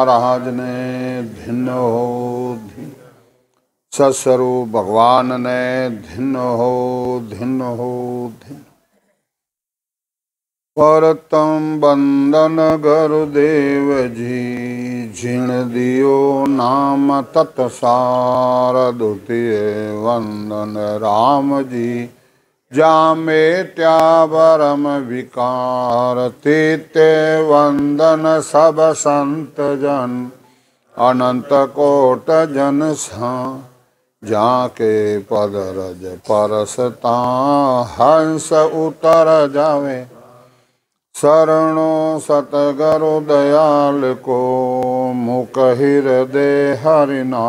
महाराज ने धिन्न हो सत्स्वरूप भगवान ने धिन्न हो धिन्न हो धिन्न। परतम बंदन गुरुदेव जी झिण दियो नाम तत्सार द्वितीय वंदन राम जी जामे त्यावरम विकार तीते वंदन सब संत जन अनंत कोट जन सा जाके पद रज परसता हंस उतर जावे शरणो सतगुरु दयाल को मुख हृदय हरिना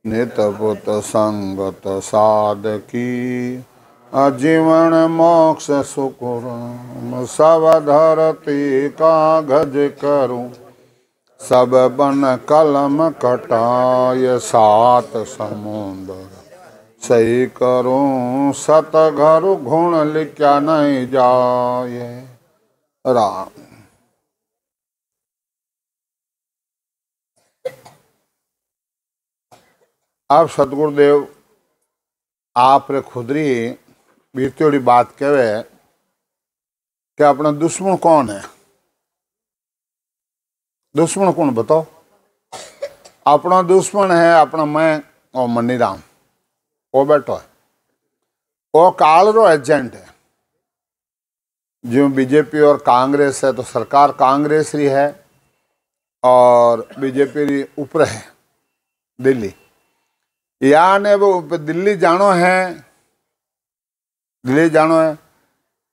नित पुत संगत साधकी आजीवन मोक्ष सुकुर सब धरती कागज करूं सब बन कलम कटाय सात समुद्र सही करूं सतगुरु गुण लिखा नहीं जाए राम। अब सतगुरुदेव आप रे खुदरी बीतोड़ी बात कहे कि अपना दुश्मन कौन है। दुश्मन कौन बताओ। अपना दुश्मन है अपना मैं और मनीराम। वो बैठो है वो काल रो एजेंट है। जो बीजेपी और कांग्रेस है तो सरकार कांग्रेस री है और बीजेपी री ऊपर है दिल्ली। याने वो दिल्ली जानो है। दिल्ली जानो है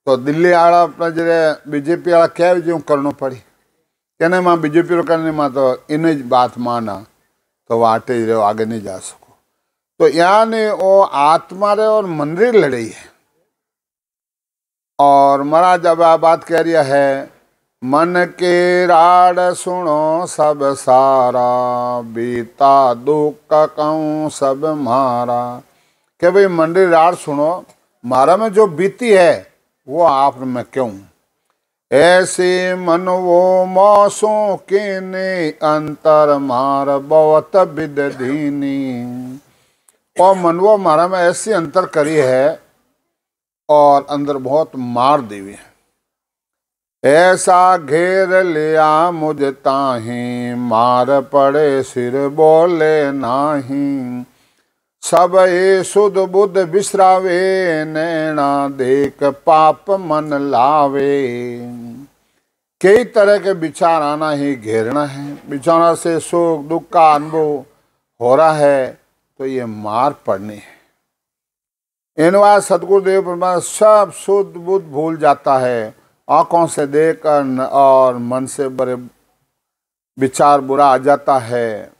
तो दिल्ली आला अपना जरे बीजेपी वाला क्या जो करना पड़ी कहने माँ बीजेपी रो करने माँ तो इन बात माना तो वाटे रहो आगे नहीं जा सको। तो यानी वो आत्मा रे और मन री लड़ाई है। और महाराज जब आ बात कह रही है मन के राड सुनो सब सारा बीता दुख कहूँ सब मारा कि भाई मन री राड सुनो मारा में जो बीती है वो आप में क्यों ऐसे मन वो मौसों के ने अंतर मार बहुत विद दीनी। और मन वो मारा में ऐसी अंतर करी है और अंदर बहुत मार देवी है। ऐसा घेर लिया मुझ ताही मार पड़े सिर बोले नाही सब ये सुध बुध बिसरावे नैना देख पाप मन लावे। कई तरह के विचार आना ही घेरना है। विचारों से सुख दुख का अनुभव हो रहा है तो ये मार पड़नी है। इन बार सतगुरुदेव परमात्मा सब शुद्ध बुद्ध भूल जाता है। आंखों से देखकर और मन से बड़े विचार बुरा आ जाता है।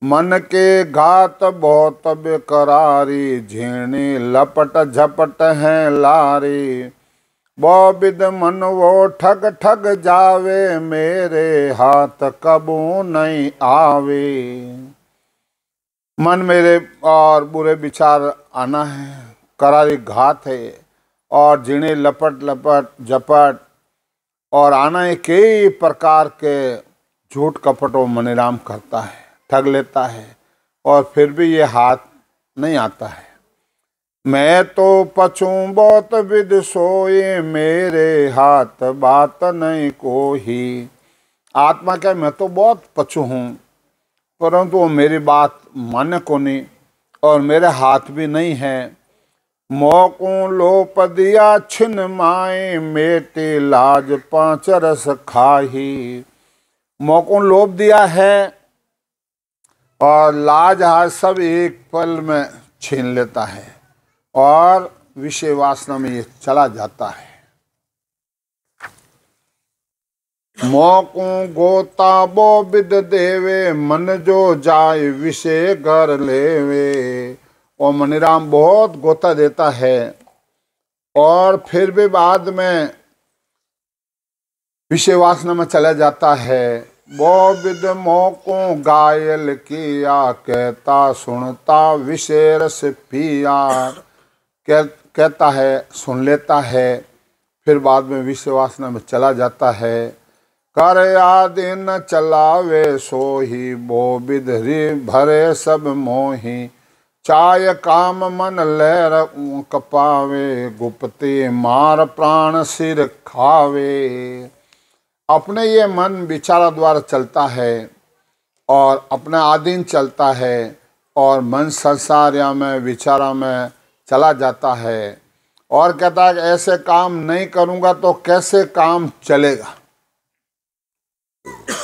मन के घात बहुत बेकरारी झीणी लपट झपट है लारी वो विद मन वो ठग ठग जावे मेरे हाथ कबू नहीं आवे। मन मेरे और बुरे विचार आना है करारी घात है और झीणी लपट लपट झपट और आना है कई प्रकार के झूठ कपट वो मनीराम करता है ठग लेता है और फिर भी ये हाथ नहीं आता है। मैं तो पछूं बहुत विद सोए मेरे हाथ बात नहीं कोई। आत्मा क्या मैं तो बहुत पछू हूँ परंतु वो मेरी बात मान्य को नहीं और मेरे हाथ भी नहीं है। मोकों लोप दिया छिन माए मेटे लाज पांच रस खाही। मोकों लोप दिया है और लाज हाथ सब एक पल में छीन लेता है और विषय वासना में ये चला जाता है। मोकों गोता बो विद देवे मन जो जाए विषय घर लेवे। और मनीराम बहुत गोता देता है और फिर भी बाद में विषय वासना में चला जाता है। वो विद मोकों घायल किया कहता सुनता विषय रस पिया। कहता है सुन लेता है फिर बाद में विषय वासना में चला जाता है। कर आदि न चलावे सोही, बो बिधरी भरे सब मोही। चाय काम मन लहर कपावे, गुप्ती मार प्राण सिर खावे। अपने ये मन विचारों द्वारा चलता है और अपने अधीन चलता है और मन संसारिया में विचारों में चला जाता है और कहता है कि ऐसे काम नहीं करूँगा तो कैसे काम चलेगा।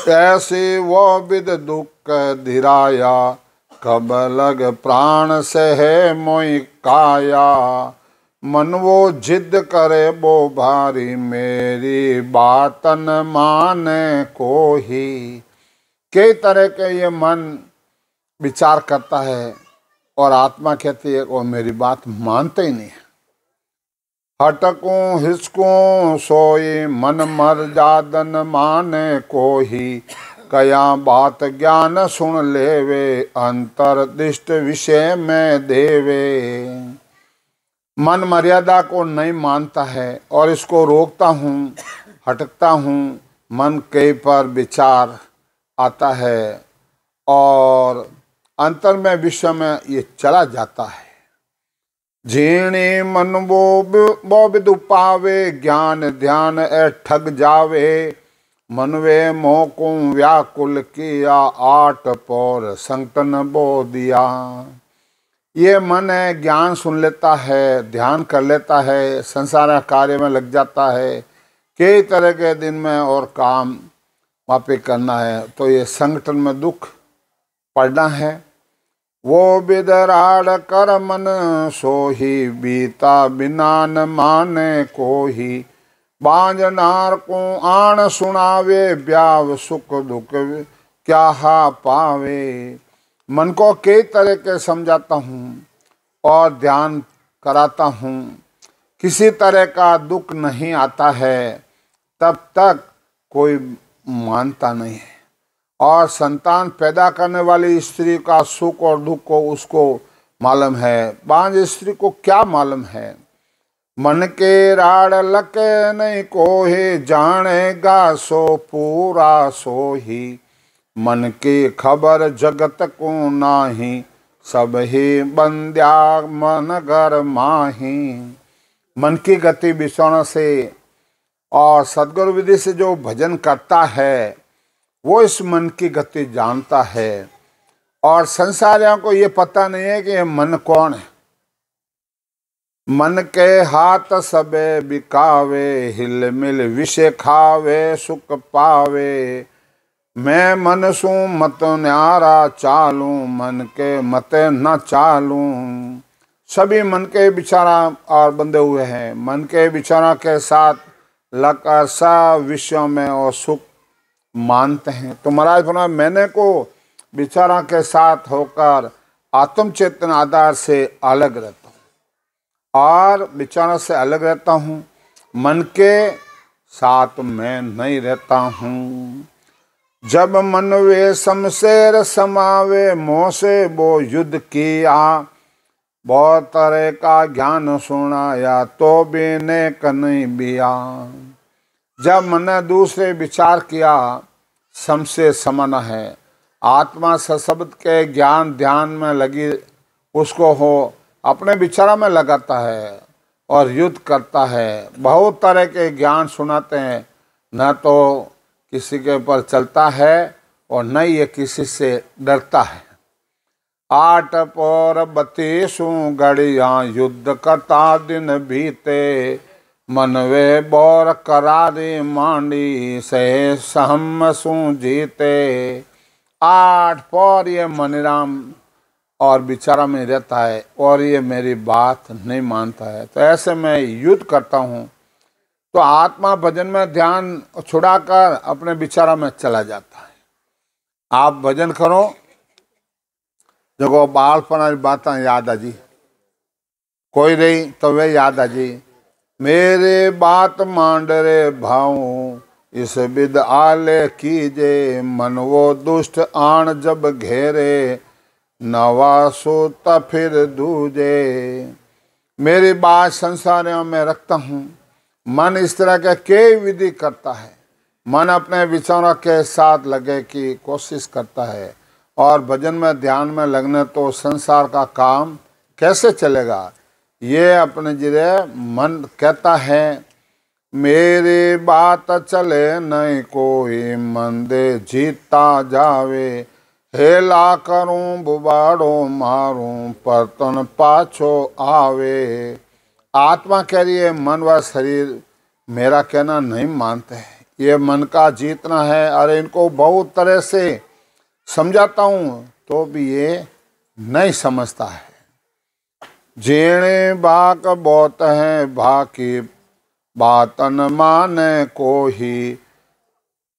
ऐसे वो विद दुख धीराया, कब लग प्राण से है मोई काया। मन वो जिद करे वो भारी, मेरी बातन माने कोही। कई तरह के ये मन विचार करता है और आत्मा कहती है वो मेरी बात मानते ही नहीं है। हटकूं हिचकूं सोई, मन मर जादन माने कोही। कया बात ज्ञान सुन लेवे, अंतर्दिष्ट विषय में देवे। मन मर्यादा को नहीं मानता है और इसको रोकता हूँ, हटकता हूँ। मन कई पर विचार आता है और अंतर में विश्व में ये चला जाता है। झीणी मन वो विदु पावे, ज्ञान ध्यान ए ठग जावे। मनवे मोको व्याकुल किया, आठ पौर संतन बो दिया। ये मन है ज्ञान सुन लेता है, ध्यान कर लेता है, संसार कार्य में लग जाता है, कई तरह के दिन में और काम वापे करना है तो ये संगठन में दुख पड़ना है। वो बिदराड़ कर मन सोही, बीता बिना न माने कोही। बांझनार को आण सुनावे, ब्याव सुख दुख क्या हा पावे। मन को कई तरह के समझाता हूँ और ध्यान कराता हूँ, किसी तरह का दुख नहीं आता है, तब तक कोई मानता नहीं है। और संतान पैदा करने वाली स्त्री का सुख और दुख को उसको मालूम है, बांझ स्त्री को क्या मालूम है। मन के राड़ लके नहीं कोहे, जानेगा सो पूरा सोही। मन की खबर जगत को नाही, सब ही बंद्या मन घर माही। मन की गति विषयों से और सदगुरु विधि से जो भजन करता है वो इस मन की गति जानता है। और संसारियों को ये पता नहीं है कि ये मन कौन है। मन के हाथ सबे बिकावे, हिल मिल विषय खावे सुख पावे। मैं मन सू मत न्यारा चालू, मन के मत न चालू। सभी मन के विचारा और बंधे हुए हैं, मन के विचारों के साथ लकर सब विषयों में और सुख मानते हैं। तो महाराज फरमाया मैंने को विचारों के साथ होकर आत्म चेतन आधार से अलग रहता हूँ और विचारों से अलग रहता हूँ, मन के साथ मैं नहीं रहता हूँ। जब मन वे शमशेर समावे, मोह से वो युद्ध किया। बहुत तरह का ज्ञान सुनाया, तो भी नेक नहीं बिया। जब मन ने दूसरे विचार किया, शमशेर समाना है, आत्मा सशब्द के ज्ञान ध्यान में लगी उसको हो अपने विचारों में लगाता है और युद्ध करता है। बहुत तरह के ज्ञान सुनाते हैं, न तो किसी के ऊपर चलता है और न ये किसी से डरता है। 8 पौर 32 घड़िया, युद्ध करता दिन बीते। मन वे बोर करारी मांडी, से सहम सू जीते। 8 पौर ये मनीराम और विचारा में रहता है और ये मेरी बात नहीं मानता है। तो ऐसे मैं युद्ध करता हूँ। तो आत्मा भजन में ध्यान छुड़ाकर अपने विचारों में चला जाता है। आप भजन करो, देखो बालपन वाली बातें याद आ जी, कोई रही तो वे याद आ जी। मेरे बात मांडरे भाऊ, इस विद आले कीजे। मन वो दुष्ट आण जब घेरे, नवा सोता फिर दूजे। मेरी बात संसारियों में रखता हूँ। मन इस तरह का कई विधि करता है, मन अपने विचारों के साथ लगे की कोशिश करता है, और भजन में ध्यान में लगने तो संसार का काम कैसे चलेगा। ये अपने जिरे मन कहता है, मेरी बात चले नहीं कोई, मन दे जीता जावे, हेला करूं बुबाड़ो मारूं, पर तन पाछो आवे। आत्मा कह रही है, मन व शरीर मेरा कहना नहीं मानते हैं, ये मन का जीतना है। अरे इनको बहुत तरह से समझाता हूँ तो भी ये नहीं समझता है। जेणे बाक बहुत है भाकी, बातन माने को ही,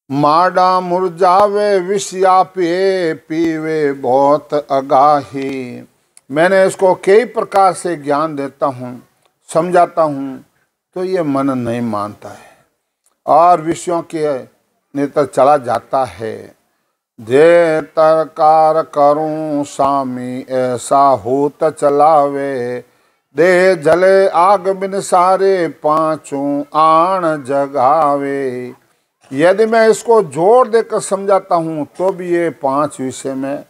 माडा मुरझावे विषया पिए, पीवे बहुत अगाही। मैंने इसको कई प्रकार से ज्ञान देता हूँ, समझाता हूँ, तो ये मन नहीं मानता है और विषयों के नेतर चला जाता है। जे तरकार करूं स्वामी, ऐसा होत चलावे, दे जले आग बिन सारे, पांचों आण जगावे। यदि मैं इसको जोर देकर समझाता हूँ तो भी ये 5 विषय में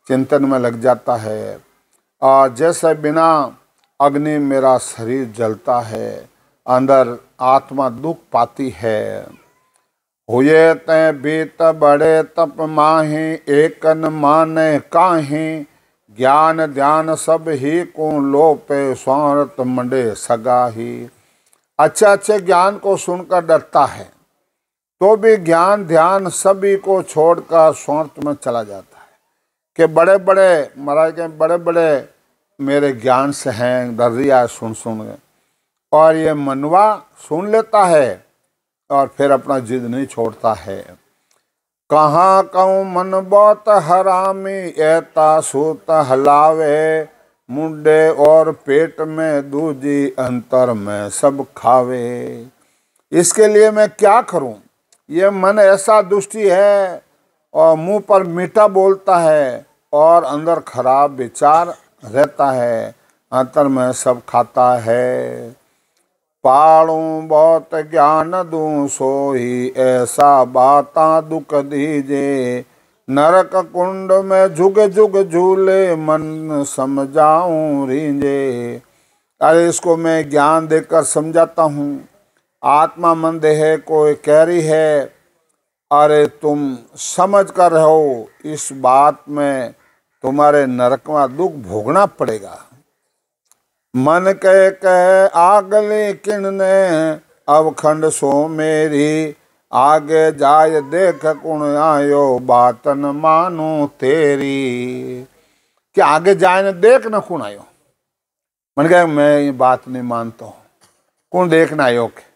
चिंतन में लग जाता है। और जैसे बिना अग्नि मेरा शरीर जलता है, अंदर आत्मा दुख पाती है। हुए तय बीत बड़े तप माही, एकन माने काहीं, ज्ञान ध्यान सब ही को लोपे, स्वार्थ मंडे सगाही। अच्छे ज्ञान को सुनकर डरता है तो भी ज्ञान ध्यान सभी को छोड़कर स्वार्थ में चला जाता है कि बड़े बड़े महाराज के बड़े बड़े मेरे ज्ञान से हैं, डर रिया सुन के। और ये मनवा सुन लेता है और फिर अपना जिद नहीं छोड़ता है। कहाँ कहूँ मन बहुत हरामी, ऐता सूत हलावे, मुंडे और पेट में दूजी, अंतर में सब खावे। इसके लिए मैं क्या करूं? ये मन ऐसा दुष्टी है और मुंह पर मीठा बोलता है और अंदर खराब विचार रहता है, अंतर में सब खाता है। पाड़ूं बहुत ज्ञान दूं सोही, ऐसा बाता दुख दीजे, नरक कुंड में झुग झुग झूले, मन समझाऊं रींजे। अरे इसको मैं ज्ञान देकर समझाता हूँ। आत्मा मन देह को कह रही है, अरे तुम समझ कर रहो, इस बात में तुम्हारे नरक में दुख भोगना पड़ेगा। मन कह आगले किणने, अवखंड सो मेरी, आगे जाय देख कुण आयो, बातन मानो तेरी। कि आगे जाए न देख न कुण आयो। मन कहे मैं ये बात नहीं मानता हूँ, कौन देखना आयो के।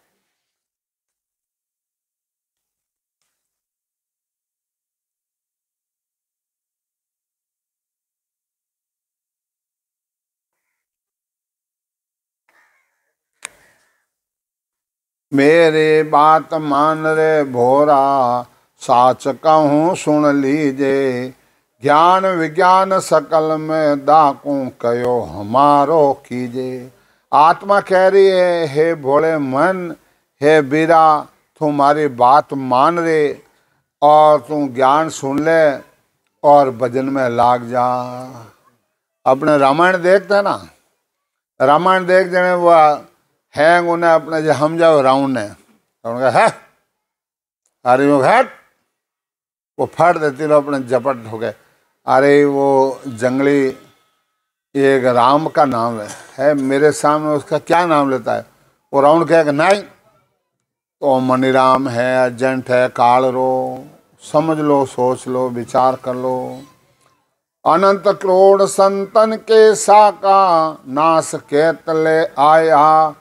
मेरे बात मान रे भोरा, साच कहूँ सुन लीजे, ज्ञान विज्ञान सकल में दाकू कयो हमारो कीजे। आत्मा कह रही है, हे भोले मन, हे बीरा, तुम्हारी बात मान रे और तू ज्ञान सुन ले और भजन में लाग जा। अपने रामायण देखते ना, रामायण देख जाने वो हैंग उन्हें अपने जो हम जाओ राउंड ने तो उनका है अरे वो है वो फट देती लो अपने झपट हो गए। अरे वो जंगली एक राम का नाम है मेरे सामने, उसका क्या नाम लेता है वो राउंड कहेगा नहीं तो मनीराम है, एजेंट है, काल रो, समझ लो, सोच लो, विचार कर लो। अनंत करोड़ संतन के साका, नास के तले आया,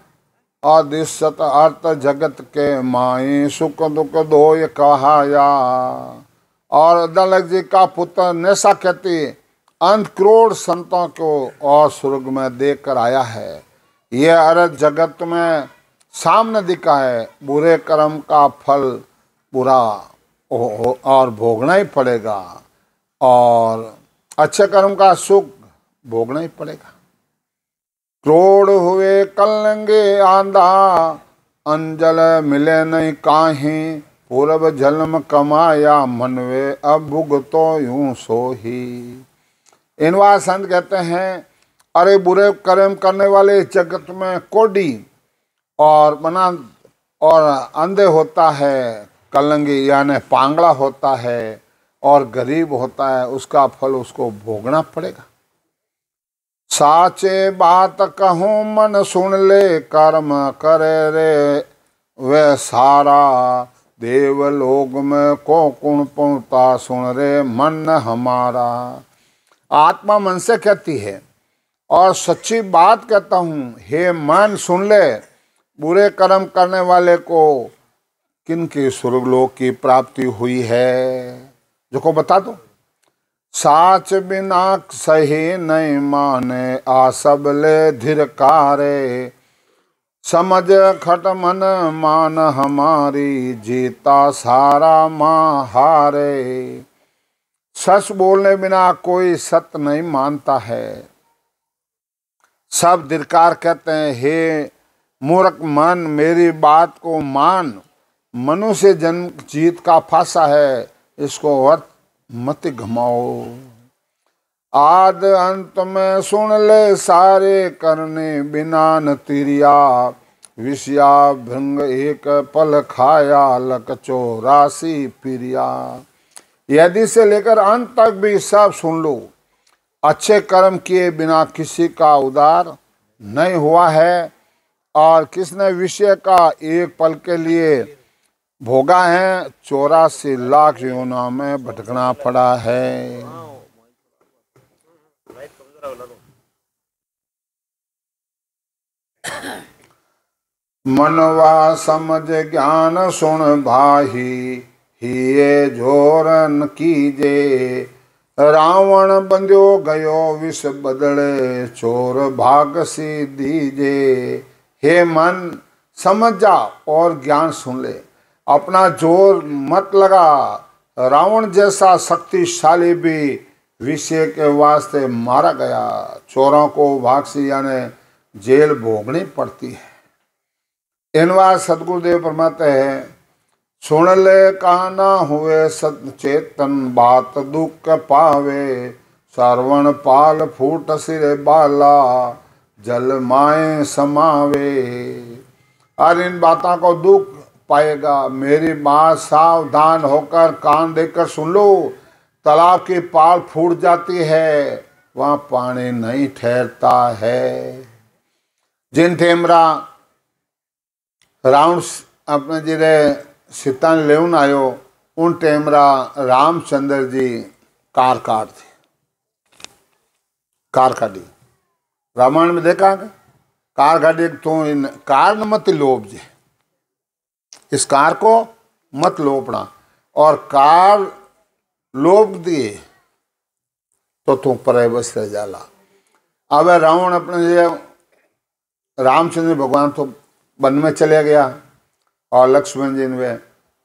अदिशत अर्थ जगत के माई, सुख दुख दोय कहाया। और दलक जी का पुत्र नेसा कहती, अंत करोड़ संतों को और स्वर्ग में देकर आया है। यह अर्थ जगत में सामने दिखा है, बुरे कर्म का फल बुरा और भोगना ही पड़ेगा और अच्छे कर्म का सुख भोगना ही पड़ेगा। क्रोड़ हुए कलंगे आंधा, अंजल मिले नहीं काहीं, पूरब जन्म कमाया मन वे अब भुगतो यूं सो ही। इन बार संत कहते हैं अरे बुरे कर्म करने वाले जगत में कोडी और बना और अंधे होता है, कलंगी यानी पांगड़ा होता है और गरीब होता है, उसका फल उसको भोगना पड़ेगा। साचे बात कहूँ मन सुन ले, कर्म करे रे वे सारा, देवलोक में को कुण पहुँचता सुन रे मन हमारा। आत्मा मन से कहती है और सच्ची बात कहता हूँ, हे मन सुन ले, बुरे कर्म करने वाले को किनकी स्वर्गलोक की प्राप्ति हुई है, जो को बता दो। साच बिना सही नहीं माने, आ सब ले धिरकारे, समझ खट मन मान हमारी, जीता सारा माँ हारे। सच बोलने बिना कोई सत्य नहीं मानता है। सब धिक्कार कहते हैं, हे मूर्ख मन मेरी बात को मान, मनुष्य जन्म जीत का फांसा है, इसको अर्थ मत घमाओ। आद अंत में सुन ले सारे, करने बिना न तिरिया, विषया भृंग एक पल खाया, लक 84 पिरिया। यदि से लेकर अंत तक भी सब सुन लो। अच्छे कर्म किए बिना किसी का उद्धार नहीं हुआ है, और किसने विषय का एक पल के लिए भोगा है, 84 लाख योनियों में भटकना पड़ा है। मनवा समझ ज्ञान सुन भाही, हिये जोरन कीजे, रावण बंध्यो गयो विष बदले, चोर भाग सी दीजे। हे मन समझ जा और ज्ञान सुन ले, अपना जोर मत लगा। रावण जैसा शक्तिशाली भी विषय के वास्ते मारा गया, चोरों को भागसी यानी जेल भोगनी पड़ती है। इन बार सदगुरुदेव फरमाते हैं, सुन ले काना हुए सचेतन, बात दुख पावे, श्रवण पाल फूट सिरे बाला, जल माए समावे। और इन बातों को दुख पाएगा। मेरी बात सावधान होकर कान देकर सुन लो। तालाब की पाल फूट जाती है, वहाँ पानी नहीं ठहरता है। जिन थेमरा रावण अपने जिरे सीता ने लेवन आयो, उन टेमरा रामचंद्र जी कार थे, कार काटी। रामायण में देखा कार काटी तो इन कार न मत लोभ जे, इस कार को मत लोपना, और कार लोभ दिए तो तू पर बस रह जाला। अब रावण अपने रामचंद्र भगवान तो वन में चले गया और लक्ष्मण जी ने,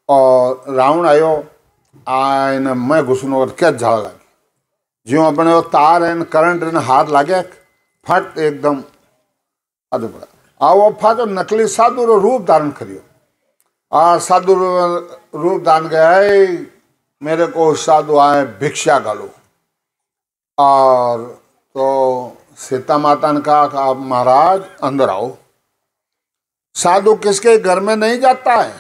और रावण आयो आने मैं घुसनो और क्या झाड़ लगी, ज्यों अपने वो तार है करंट ने हाथ लागे फट एकदम अधु पड़ा। वो फट नकली साधु रो रूप धारण करियो, और साधु रूप धारण गया, मेरे को साधु आए भिक्षा गालो। और तो सीता माता ने कहा कि आप महाराज अंदर आओ। साधु किसके घर में नहीं जाता है,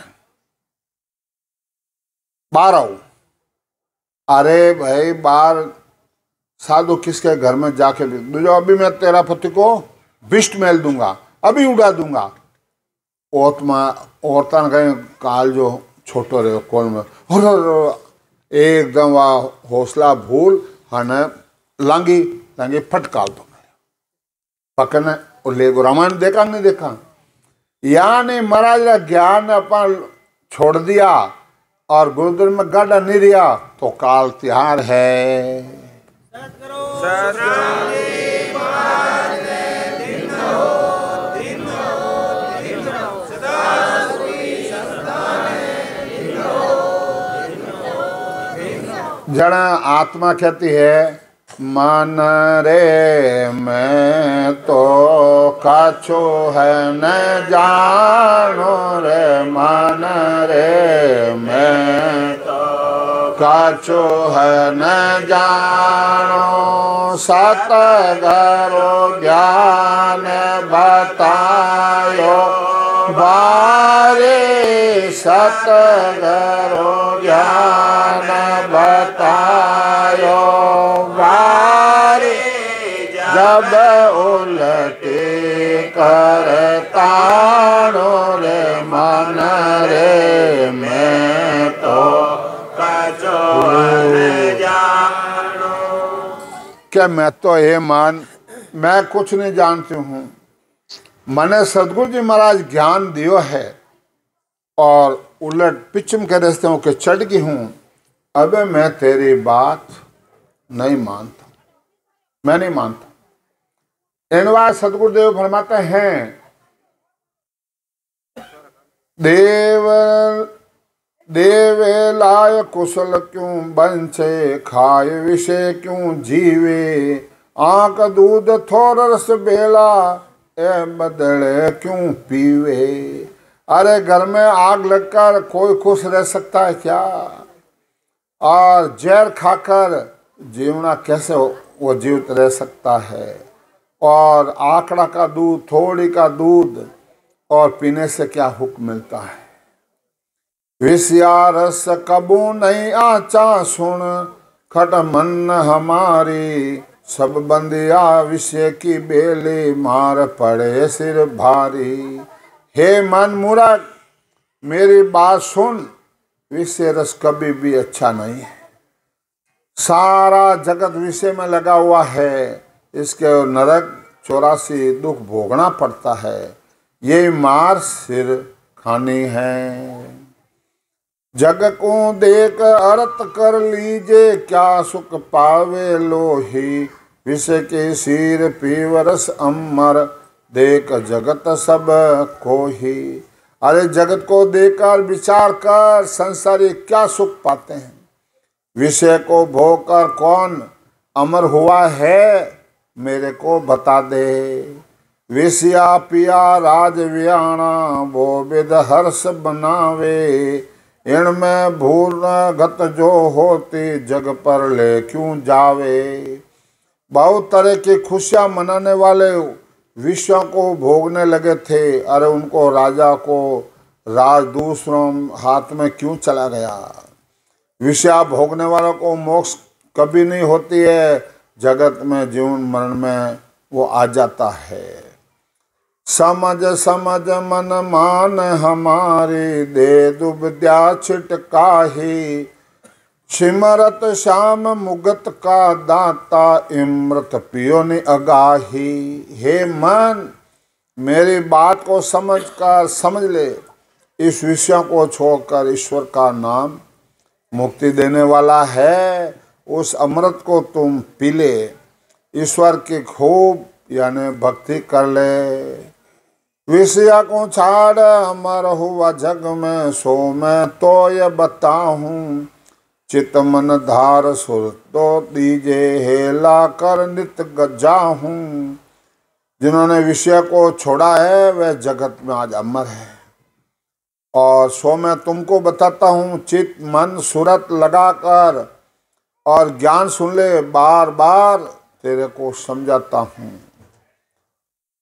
बाहर आओ। अरे भाई बाहर साधु किसके घर में जाके जो अभी मैं तेरा पति को विष्ट मेल दूंगा, अभी उड़ा दूंगा। औरता ने कहीं काल जो छोटो रहे कौन में एकदम वह हौसला भूल हने लांगी लांगी फटकाल तो पकड़ने और ले गो। रामायण देखा नहीं देखा, यानी महाराज ज्ञान अपन छोड़ दिया और गुरुद्वारे में गाड़ा नहीं रिया तो काल तिहार है। जड़ आत्मा कहती है मन रे मैं तो काछो है न जानो रे, मन रे मैं तो काछो है न जानो। सतगुरु ज्ञान बतायो बारे, सतगुरु ज्ञान बतायो बारे। जब उलटे करतानो रे, मन रे मैं तो काछो है जानो। क्या मैं तो हे मान, मैं कुछ नहीं जानती हूँ। मैंने सदगुरु जी महाराज ज्ञान दियो है और उलट पिछम के रास्ते के चढ़ गई हूँ। अब मैं तेरी बात नहीं मानता, मैं नहीं मानता। इन बार सदगुरुदेव फरमाते हैं, देवे लाय कुशल क्यों बंचे, खाए विषय क्यों जीवे। आंख दूध थोर रस बेला, ए बदले क्यों पीवे। अरे घर में आग लगकर कोई खुश रह सकता है क्या? और जहर खाकर जीवना कैसे वो जीवित रह सकता है? और आंकड़ा का दूध, थोड़ी का दूध और पीने से क्या हुक्म मिलता है? विषया रस कबू नहीं आचा सुन, खट मन हमारी। सब बंदिया विषय की बेली, मार पड़े सिर भारी। हे मन मूर्ख मेरी बात सुन, विषय रस कभी भी अच्छा नहीं है। सारा जगत विषय में लगा हुआ है, इसके नरक 84 दुख भोगना पड़ता है। ये मार सिर खानी है। जग को देख अर्थ कर लीजे, क्या सुख पावे लोही। विषय के सिर पीवरस अमर, देख जगत सब कोही। अरे जगत को देखकर विचार कर, संसारी क्या सुख पाते हैं? विषय को भोग कर कौन अमर हुआ है, मेरे को बता दे। विषया पिया राज वियाणा, वो विद हर्ष बनावे। इनमें भूल गत जो होती, जग पर ले क्यों जावे। बहुत तरह की खुशियां मनाने वाले विषयों को भोगने लगे थे। अरे उनको राजा को राज दूसरों हाथ में क्यों चला गया? विषय भोगने वालों को मोक्ष कभी नहीं होती है। जगत में जीवन मरण में वो आ जाता है। समझ समझ मन मान हमारी, दे दुबद्या छिटकाही। सिमरत श्याम मुगत का दाता, इमृत पियो ने अगाही। हे मन मेरी बात को समझ ले। इस विषय को छोड़कर ईश्वर का नाम मुक्ति देने वाला है। उस अमृत को तुम पी ले। ईश्वर की खूब यानी भक्ति कर ले। विषय को छाड़ अमर हुआ जग में, सो मैं तो ये बताऊं। चित मन धार सुर तो दीजे, हेला कर नित गजाहूं। जिन्होंने विषय को छोड़ा है वह जगत में आज अमर है। और सो मैं तुमको बताता हूँ, चित मन सूरत लगाकर और ज्ञान सुन ले। बार बार तेरे को समझाता हूँ।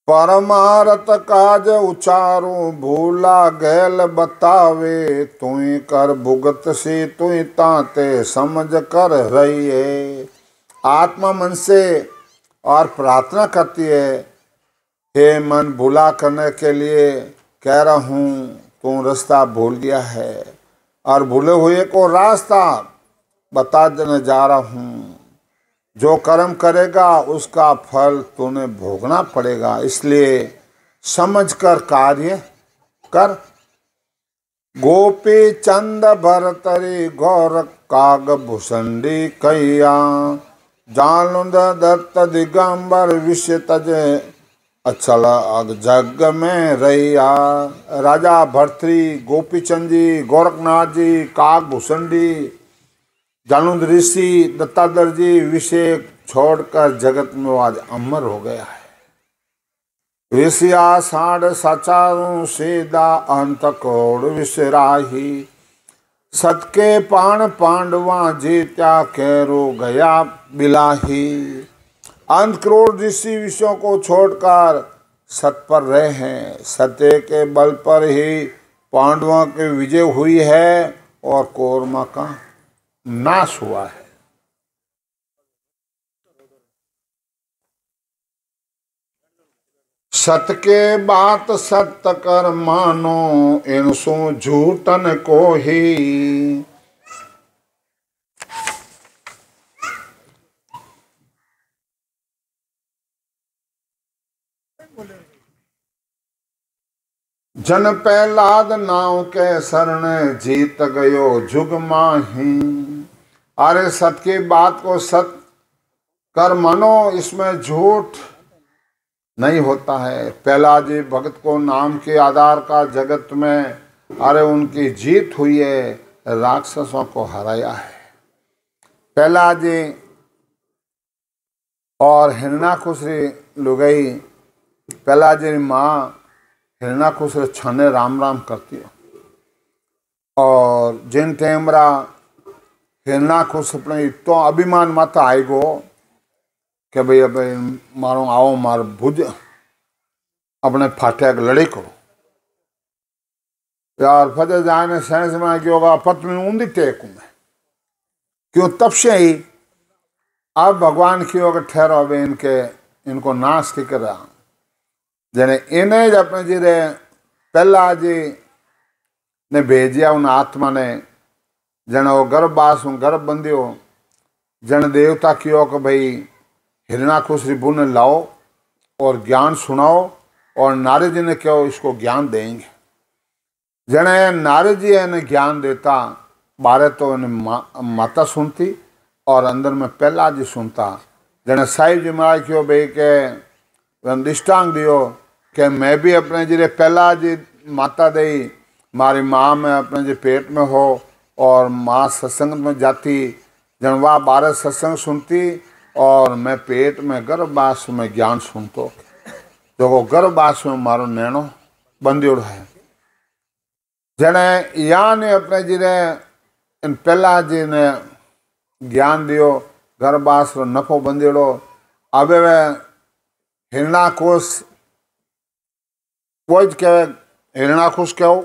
परमारत काज उचारो, भूला गैल बतावे। तुई कर भुगत से तुई ताते, समझ कर रही है। आत्मा मन से और प्रार्थना करती है, हे मन भूला करने के लिए कह रहा हूँ, तू रास्ता भूल गया है और भूले हुए को रास्ता बता देने जा रहा हूँ। जो कर्म करेगा उसका फल तूने भोगना पड़ेगा, इसलिए समझ कर कार्य कर। गोपी चंद भरतरी गौर काग भूषंडी कैया, जानुद दत्त दिगंबर विश्व तजे अचल अग जग में रैया। राजा भर्तरी, गोपीचंद जी, गोरखनाथ जी, काग भूषंडी, जानुद ऋषि, दत्तादर जी विषय छोड़कर जगत में वो आज अमर हो गया है। विषया साढ़ सचारू सीधा अंत कोड़ विसराही, सत के पाण पांडवा जीत्या कैरो गया बिलाही। अंत करोड़ ऋषि विषयों को छोड़कर सत पर रहे हैं। सत्य के बल पर ही पांडवों की विजय हुई है और कौरवों का नाश हुआ है। सत के बात सत्य कर मानो, इनसो झूठन को ही। जन प्रहलाद नाव के शरण, जीत गयो जुग माही। अरे सत की बात को सत कर मानो, इसमें झूठ नहीं होता है। प्रहलाद जी भगत को नाम के आधार का जगत में अरे उनकी जीत हुई है, राक्षसों को हराया है। प्रहलाद जी और हिरण्याकुशी लुगाई, प्रहलाद जी माँ हिरण्याकुश छने राम राम करती हो। और जिन टेमरा हिरण्याकुश अपने इतो अभिमान मत आएगो कि भाई अब मारो आओ मार भुज अपने फाटे लड़ी करो यार, फजे जाने सहस में क्यों होगा पत्नी ऊंधी टेकू में क्यों, तब से ही अब भगवान की होगा ठहरो अब इनको नाश की कर रहा जने इन्हें अपने जी रे प्रहलाद जी ने भेजिया उन आत्मा ने, जन वो गर्भवास गर्भ बंदियो, जन देवता कियो कि भाई हिरण्याकुश बुन लाओ और ज्ञान सुनाओ, और नारद जी ने कहो इसको ज्ञान देंगे। जने नारद जी ने ज्ञान देता, बारे तो इन्हें माता सुनती और अंदर में प्रहलाद जी सुनता। जने साहिब जी महाराज क्यों भाई के दृष्टांग दियो कि मैं भी अपने जी प्रहलाद जी माता दई, मारी माँ में अपने जी पेट में हो और माँ सत्संग में जाती, जन वह 12 सत्संग सुनती और मैं पेट में गर्भवास में ज्ञान सुनतो, जो वो गर्भवास में मारो नैनो बंदियोड़ है। जने यहाँ ने अपने जी ने इन प्रहलाद जी ने ज्ञान दियो, गर्भवास रो नफो बंदियोड़ो। अब वे हिरण्याकुश कोई कहे हिरण्याकुश कहो,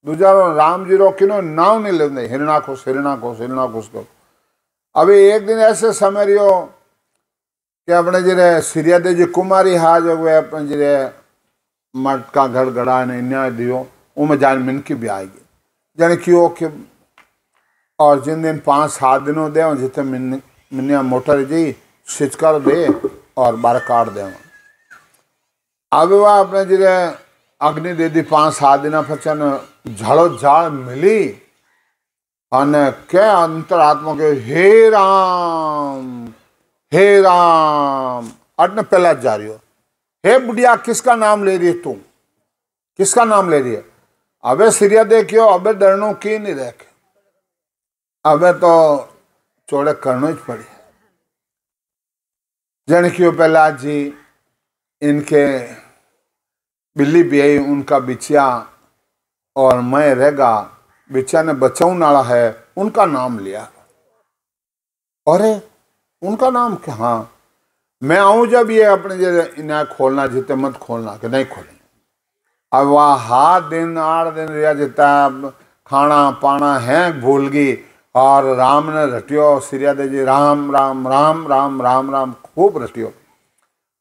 दूजा राम जी रो किनो नाम नहीं लेते, हिरण्याकुश हिरण्याकुश हिरण्याकुश कहो। अभी एक दिन ऐसे समय रियो कि अपने जिरे सिरिया दे जी कुमारी हाज हुए अपने जिरे मट का घर गड़ा ने न्याय दियो, उमें जान मिनकी भी आएगी जाने क्यों कि, और जिन दिन 5-7 दिनों दे जितने मिनिया मोटर जी सिचकर दे और 12 काट दे। अब वह अपने जिरे अग्नि दे दी 5-7 दिन पचन झाड़ो झाड़ मिली अने क्या अंतरात्मा के हे राम अटने पहला जा रही हो, हे बुढ़िया किसका नाम ले रही है तू, किसका नाम ले रही है। अबे सीरिया देखियो, अबे डरनो की नहीं देख, अबे तो चौड़े करनो ही पड़ी। जन क्यों प्रहलाद जी इनके बिल्ली भी उनका बिछिया और मैं रहेगा, बिछिया ने बचाऊन वाला है उनका नाम लिया। अरे उनका नाम क्या, हाँ मैं आऊं जब ये अपने इन्हें खोलना जीते मत खोलना कि नहीं खोले। अब वह 7 दिन 8 दिन रिया जीता, खाना पाना है भूल गई और राम ने रटियो सिरिया दे जी राम राम राम राम राम राम खूब रटियो।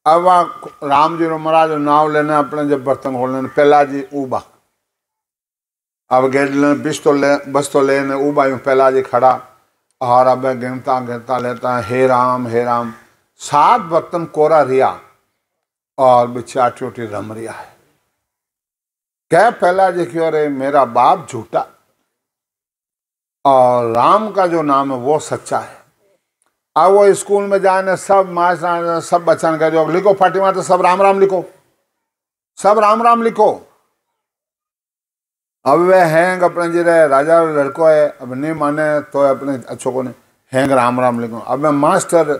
अब वह राम जी रो महाराज नाव लेना अपने जब बर्तन खोलने प्रहलाद जी ऊबा, अब गेट बस तो लेने ऊबा यूं प्रहलाद जी खड़ा और अब गिनता गिनता लेता हे राम 7 बर्तन कोरा रिया और बिछा चोटी रम रिया है। क्या प्रहलाद जी की अरे मेरा बाप झूठा और राम का जो नाम है वो सच्चा है। अब वो स्कूल में जाने सब मास्टर सब बच्चन का जो लिखो फाटी मार तो सब राम राम लिखो, सब राम राम लिखो। अब वे हैंग अपने जी रहे राजा लड़को है, अब नहीं माने तो अपने अच्छों को नहीं हैंग राम राम लिखो। अब मैं मास्टर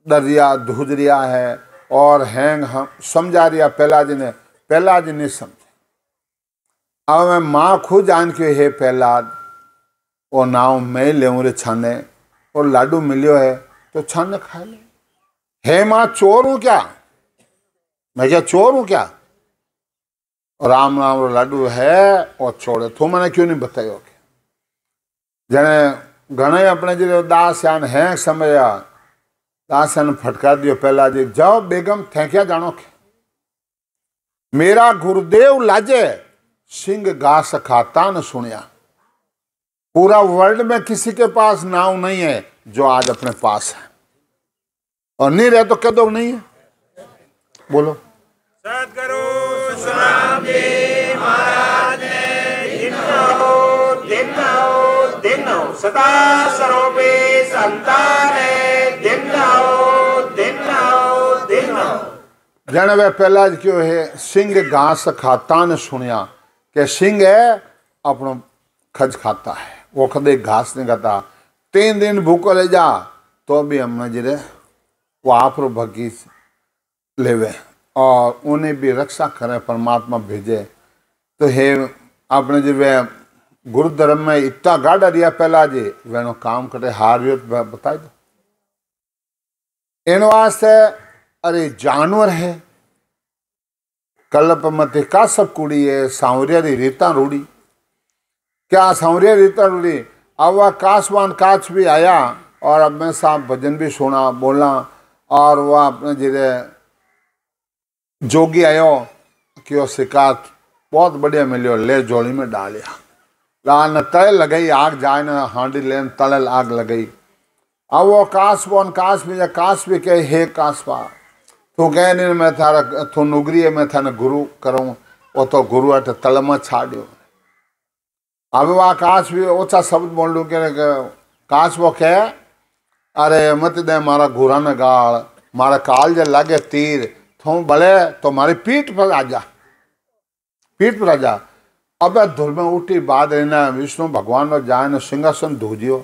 डरिया धूज रिया है और हैंग हम समझा रिया प्रहलाद ने। प्रहलाद नहीं समझे। अब मैं माँ खुद जान के हे प्रहलाद वो नाव मैं ले रे छाने और लाडू मिलियो है तो छाने खा ले। हे माँ चोर हूं क्या? मैं क्या चोर हूं क्या? राम राम रो लाडू है और छोड़े तो मैंने क्यों नहीं बतायो? जने घणे अपने जो दास्यान है समझया दास्यान फटकार दियो पहला जी जाओ बेगम थैंक्या जानो के मेरा गुरुदेव लाजे सिंह घास खाता न सुनिया। पूरा वर्ल्ड में किसी के पास नाव नहीं है जो आज अपने पास है और नहीं रहे तो कह दो नहीं है। बोलो सद्गुरु सुनाम जी महाराज ने दिनो सदा सरोपे संताने दिनो जन वे पहला क्यों है सिंह घास खाता न सुनिया के सिंह है अपनो खज खाता है वो कदे घास नहीं खाता। 3 दिन भूखो ले जा तो भी हमने जिरे वो आप रो भगी लेवे और उन्हें भी रक्षा करे परमात्मा भेजे। तो हे आपने जो वे गुरु धर्म में इतना गाढ़ा दिया पहला जी वेनो काम करे हारियो तो बताई दो इन वास्ते। अरे जानवर है कल्प मत का सब कुड़ी है सांवरिया री रीता रूढ़ी क्या सांवरिया रीता रूढ़ी। अब वह कासवान काच भी आया और अब मैं साहब भजन भी सुना बोला और वह अपने जिरे जोगी आयो कि वो शिकार बहुत बढ़िया मिलियो ले जोड़ी में डालिया लाल ने तले लगाई आग जाए न हांडी लेन तले आग लगाई। अब वो काश भी कहे हे कासवा तू कह नहीं मैं थारा तू नुगरी है मैं थाने गुरु करूँ वो तो गुरु अट तल में छाड़ियो। अब वह काश भी ओछा शब्द बोल लू के काश वो कहे अरे मत दे मारा घूरा न गाल मारा काल जे लागे तीर थो भले तो मारी पीठ पर आ जा पीठ पर आ जा। अब धुल में उठी बाद विष्णु भगवान नो जाए न सिंहासन धूजियो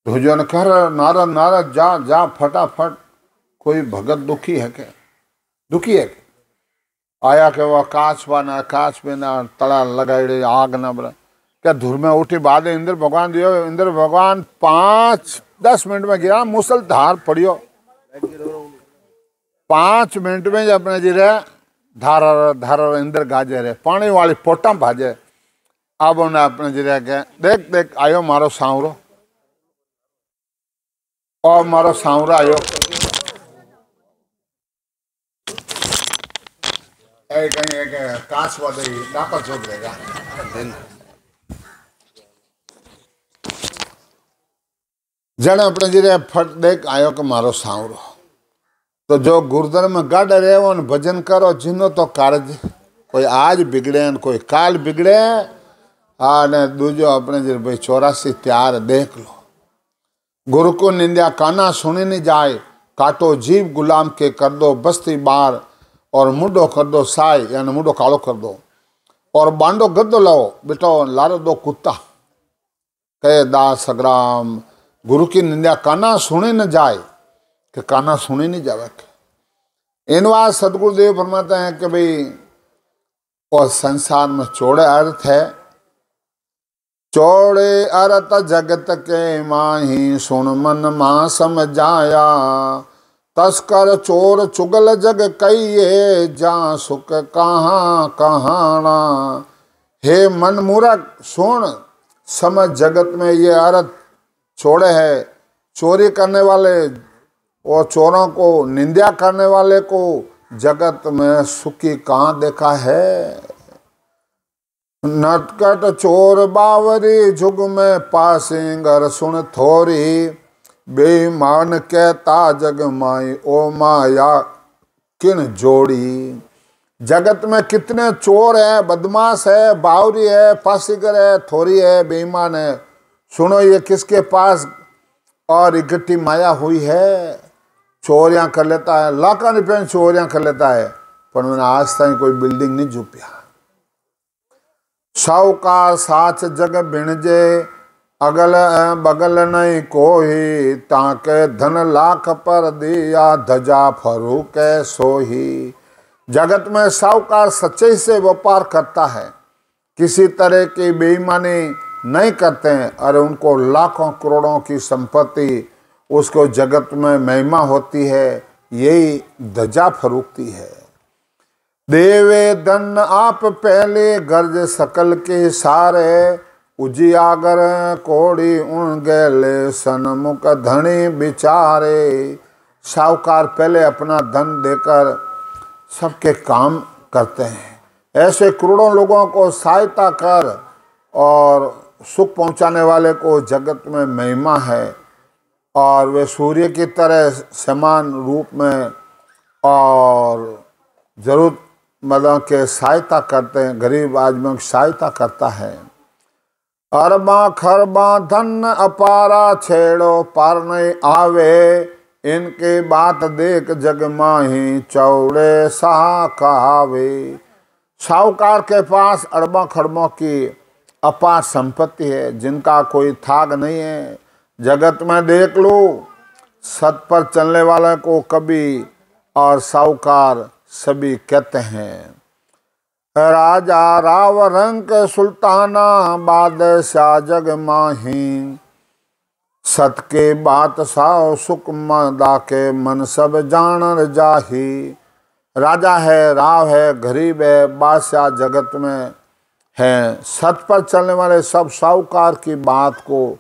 न कर नारद नारद जा जा फटाफट कोई भगत दुखी है क्या आया के वह काच में ना तड़ा लगाई आग ना बना क्या धुल में उठी बाद इंद्र भगवान दियो। इंद्र भगवान 5-10 मिनट में गिरा मुसलधार पड़ियो 5 मिनट में अपने जी रहे धारा इंद्र गाजे रहे पानी वाली पोटा भाजे। अब उन्हें अपने जी रहे के देख देख आयो मारो सांवरो और मारो सांवरा आयो कहीं कांच वाले डापा चौक रहेगा जन अपने जी रहे फट देख आयो के मारो सांवरो। तो जो गुरुधर्म में गढ़ रहे वो भजन करो जिनो तो कार्य कोई आज बिगड़े कोई काल बिगड़े हाँ ने दूजो अपने जी भाई 84 त्यार देख लो। गुरु को निंदा काना सुनी नहीं जाए काटो जीव गुलाम के कर दो बस्ती बार और मुंडो कर दो साय यानी मुंडो कालो कर दो और बांडो गद्दो लाओ बेटो लारो दो कुत्ता कहे दास सग्राम। गुरु की निंदा काना सुने न जाए कि काना सुने नहीं जावे। इन बात सदगुरुदेव फरमाते हैं कि भाई और संसार में चौड़े अर्थ है चौड़े अर्थ जगत के माही सुन मन मां समझाया तस्कर चोर चुगल जग कहिए जा सुख कहाँ कहाना। हे मन मूर्ख सुन समझ जगत में ये अर्थ चौड़े है चोरी करने वाले और चोरों को निंदा करने वाले को जगत में सुखी कहाँ देखा है। नटकट चोर बावरी जुग में पासिंगर सुन थोरी बेईमान कहता जग माई ओ माया किन जोड़ी। जगत में कितने चोर है बदमाश है बावरी है पासीगर है थोरी है बेईमान है। सुनो ये किसके पास और इकट्ठी माया हुई है। चोरियां कर लेता है लाखों रुपये चोरियां कर लेता है पर मैंने आज तक कोई बिल्डिंग नहीं झुपिया। सौ का साच जग बिणजे अगल बगल नहीं कोई, ताके धन लाख पर दिया, धजा फरूक सोही। जगत में साहूकार सच्चे से व्यापार करता है, किसी तरह की बेईमानी नहीं करते हैं, और उनको लाखों करोड़ों की संपत्ति, उसको जगत में महिमा होती है, यही धजा फरूकती है। देवे धन आप पहले, गर्ज सकल के सारे, उजियागर कोड़ी उन गेले, सनमुख धनी बिचारे। साहूकार पहले अपना धन देकर सबके काम करते हैं, ऐसे करोड़ों लोगों को सहायता कर और सुख पहुंचाने वाले को जगत में महिमा है, और वे सूर्य की तरह समान रूप में और जरूरतमंदों के सहायता करते हैं, गरीब आदमियों की सहायता करता है। अरबा खरबा धन अपारा, छेड़ो पार नहीं आवे, इनकी बात देख जग माही, चौड़े सा कहावे। साहूकार के पास अरबा खरबों की अपार संपत्ति है, जिनका कोई थाग नहीं है। जगत में देख लो, सत पर चलने वाले को कभी और साहूकार सभी कहते हैं। राजा राव रंक सुल्ताना, बादशाह जग माही, सत के बात साओ सुख मदा के, मन सब जानर जाही। राजा है, राव है, गरीब है, बादशाह जगत में है, सत पर चलने वाले सब साहूकार की बात को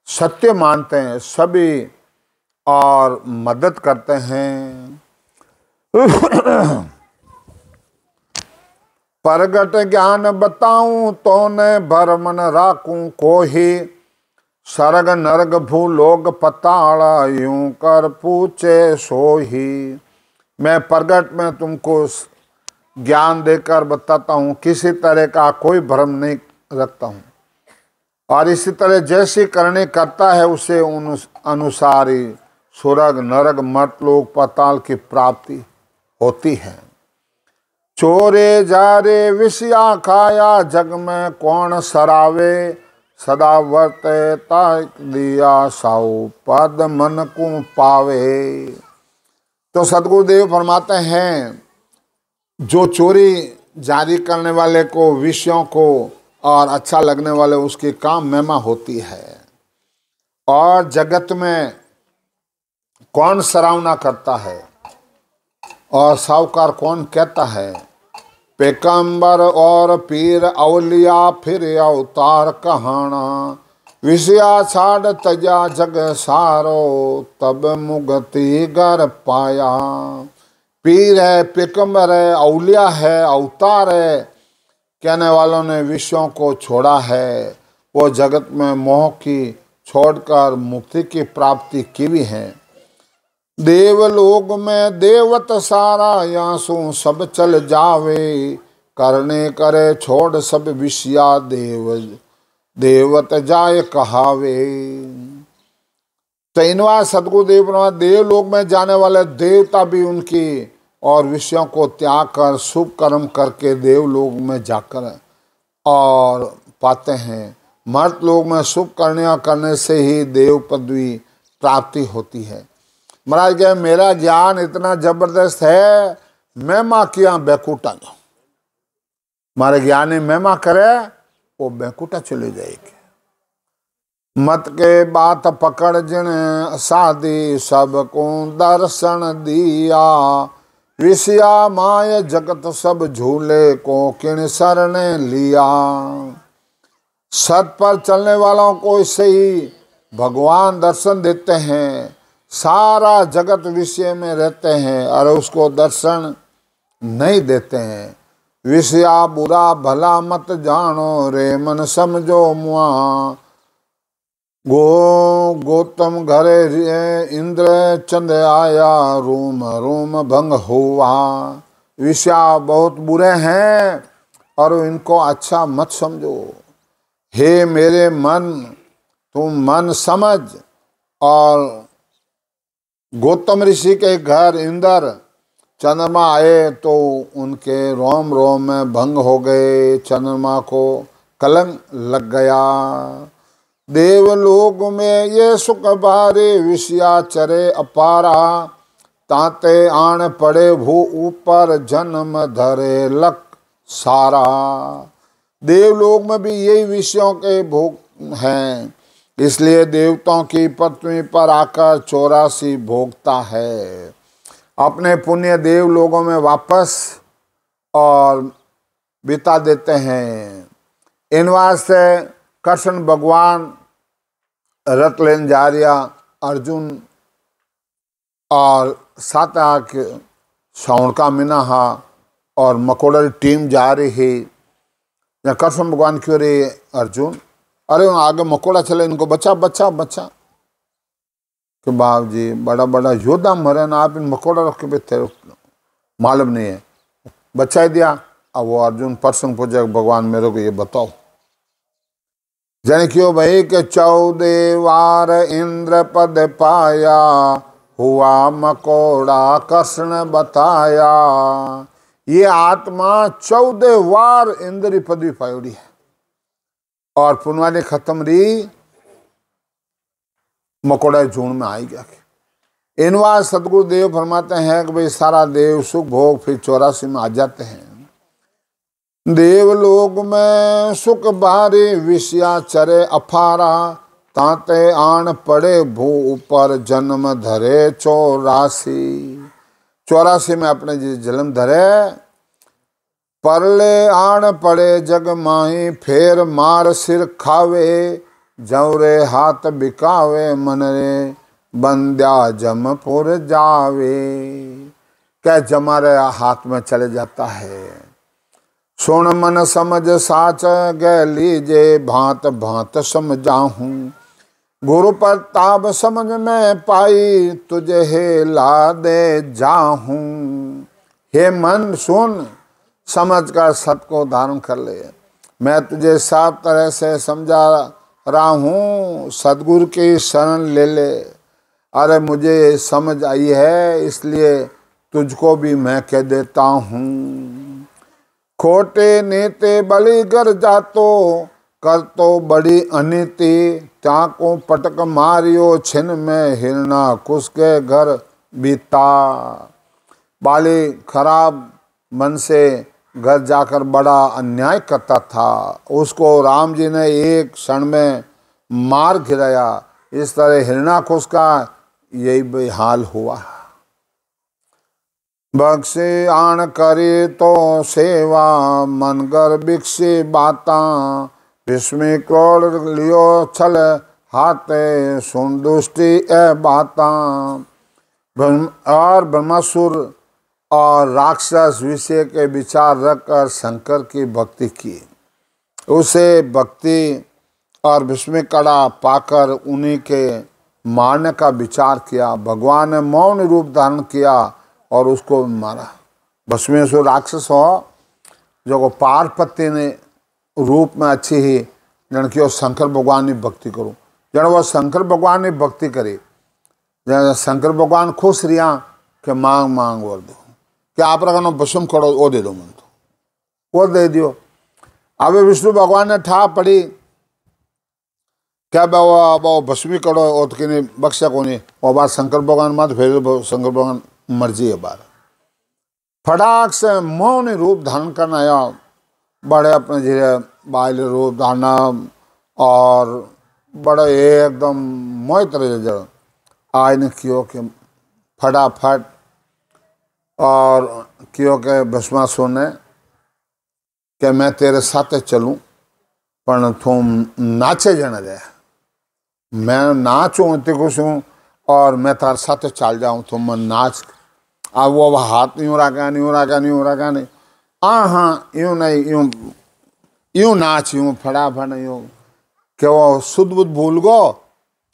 सत्य मानते हैं सभी और मदद करते हैं। प्रगट ज्ञान बताऊं तो ने भर मन राखूं कोही, सरग नरग भूलोग पताल, यूं कर पूछे सोही। मैं प्रगट में तुमको ज्ञान देकर बताता हूँ, किसी तरह का कोई भ्रम नहीं रखता हूँ, और इसी तरह जैसी करनी करता है उसे अनुसार ही सुरग नरग मर्तलोक पाताल की प्राप्ति होती है। चोरे जारे विषया खाया, जग में कौन सरावे, सदा वर्ते ताक दिया, साऊ पद मन को पावे। तो सदगुरुदेव फरमाते हैं, जो चोरी जारी करने वाले को, विषयों को और अच्छा लगने वाले उसकी काम महिमा होती है, और जगत में कौन सराहना करता है और साहूकार कौन कहता है। पैगंबर और पीर अवलिया फिर अवतार कहाना, विषया छाड़ तजा जग सारो, तब मुगति घर पाया। पीर है, पैगंबर है, अवलिया है, अवतार है, कहने वालों ने विषयों को छोड़ा है, वो जगत में मोह की छोड़कर मुक्ति की प्राप्ति की भी है। देवलोक में देवत सारा, यासों सब चल जावे, करने करे छोड़ सब विषया, देवत जाए कहावे। तो इनवा सदगुरुदेव देवलोक में जाने वाले देवता भी उनकी और विषयों को त्याग कर शुभ कर्म करके देवलोक में जाकर और पाते हैं। मर्त लोग में शुभ करने से ही देव पदवी प्राप्ति होती है। महाराज कहे, मेरा ज्ञान इतना जबरदस्त है, महिमा किया बैकुंठा जाओ। हमारे ज्ञानी महिमा करे वो बैकुंठा चले जाएगी। मत के बात पकड़ जिन साधी, सबको दर्शन दिया, विषया माय जगत सब झूले को किन शरण लिया। सत पर चलने वालों को इससे ही भगवान दर्शन देते हैं। सारा जगत विषय में रहते हैं और उसको दर्शन नहीं देते हैं। विषया बुरा भला मत जानो रे, मन समझो मुआ। गौतम घरे इंद्र चंद आया, रोम रोम भंग हुआ। विषया बहुत बुरे हैं और इनको अच्छा मत समझो। हे मेरे मन, तुम मन समझ। और गौतम ऋषि के घर इंद्र चंद्रमा आए तो उनके रोम रोम में भंग हो गए, चंद्रमा को कलंक लग गया। देवलोक में ये सुख बारे विषया चरे अपारा, ताते आण पड़े भू ऊपर जन्म धरे लक सारा। देवलोक में भी यही विषयों के भोग हैं, इसलिए देवताओं की पृथ्वी पर आकर 84 भोगता है। अपने पुण्य देवलोकों में वापस और बिता देते हैं। इन वास्ते कृष्ण भगवान रथ लेन जा रहा, अर्जुन और साथ आके श्रावण का महीना हा और मकोड़ा टीम जा रही है। कृष्ण भगवान क्यों रहे अर्जुन, अरे आगे मकोड़ा चले, इनको बचा बचा बचा। कि बाप जी बड़ा बड़ा योद्धा मरे ना, आप इन मकोड़ा रख के बैठे, मालूम नहीं है, बचा ही दिया। अब वो अर्जुन प्रसंग पूछे भगवान मेरे को ये बताओ। जन क्यों भाई के 14 वार इंद्र पद पाया, हुआ मकोड़ा कृष्ण बताया। ये आत्मा 14 वार इंद्री पदवी पायोड़ी है और पुनवानी खत्म रही, मकोड़ा झूण में आई गया। इन बार सदगुरुदेव फरमाते हैं कि भाई सारा देव सुख भोग फिर 84 में आ जाते हैं। देवलोक में सुख बारी विषया चरे अफारा, ताते आण पड़े भू ऊपर जन्म धरे 84 में अपने जी जन्म धरे। परले आण पड़े जग माही, फेर मार सिर खावे, जवरे हाथ बिकावे मन रे, बंद्या जमपुर जावे। क्या जमारे हाथ में चले जाता है। सुन मन समझ साच गै लीजे, भांत भांत समझाहूं, गुरु प्रताप समझ में पाई, तुझे हेला दे जाहूं। हे मन सुन, समझ कर सत को धारण कर ले, मैं तुझे सब तरह से समझा रहा हूँ, सदगुरु की शरण ले ले। अरे मुझे समझ आई है इसलिए तुझको भी मैं कह देता हूँ। खोटे नेते बलि कर जातो, कर तो बड़ी अनिति, चाको पटक मारियो छिन में, हिरना कुश के घर बीता। बाली खराब मन से घर जाकर बड़ा अन्याय करता था, उसको राम जी ने एक क्षण में मार गिराया। इस तरह हिरणाकुश का यही भी हाल हुआ। बख्शे आण करे तो सेवा, मन गर बिक्से बाता, विस्मी क्रोड़ लियो छल हाथे, सुन दुष्टि ए बाता। और ब्रह्मासुर और राक्षस विषय के विचार रखकर शंकर की भक्ति की। उसे भक्ति और भस्मी कड़ा पाकर उन्हीं के मारने का विचार किया। भगवान ने मौन रूप धारण किया और उसको मारा। भस्मेश्वर राक्षस हो जो पार्वती ने रूप में अच्छी ही जन की शंकर भगवान की भक्ति करूँ, जन वो शंकर भगवान की भक्ति करे, जन शंकर भगवान खुश रिया कि मांग मांग और दो, कि आप रखना भस्म करो वो दे दो, मन तो वो दे दियो। अब विष्णु भगवान ने ठा पड़ी क्या वो भस्मी करो और कि बख्शा को नहीं, वो बात शंकर भगवान मत फिर शंकर भगवान मर्जी है। बार फटाक से मौन रूप धारण करना या बड़े अपने धीरे बाल रूप धारना और बड़े एकदम मोह तरह आज ने क्यों के फटाफट और क्यों के भस्मासुर ने कि मैं तेरे साथ चलूं पर तुम नाचे जाना जाए, मैं नाचूं इतने खुश हूँ और मैं तार साथ चल जाऊँ तुम नाच। अब वो हाथ यूँ रखा नहीं, यूँ रखा नहीं, यूँ रखा नहीं, हाँ यूँ नहीं, यूँ नाच, यूँ फटाफट यूँ कि वो शुद्ध बुद्ध भूल गो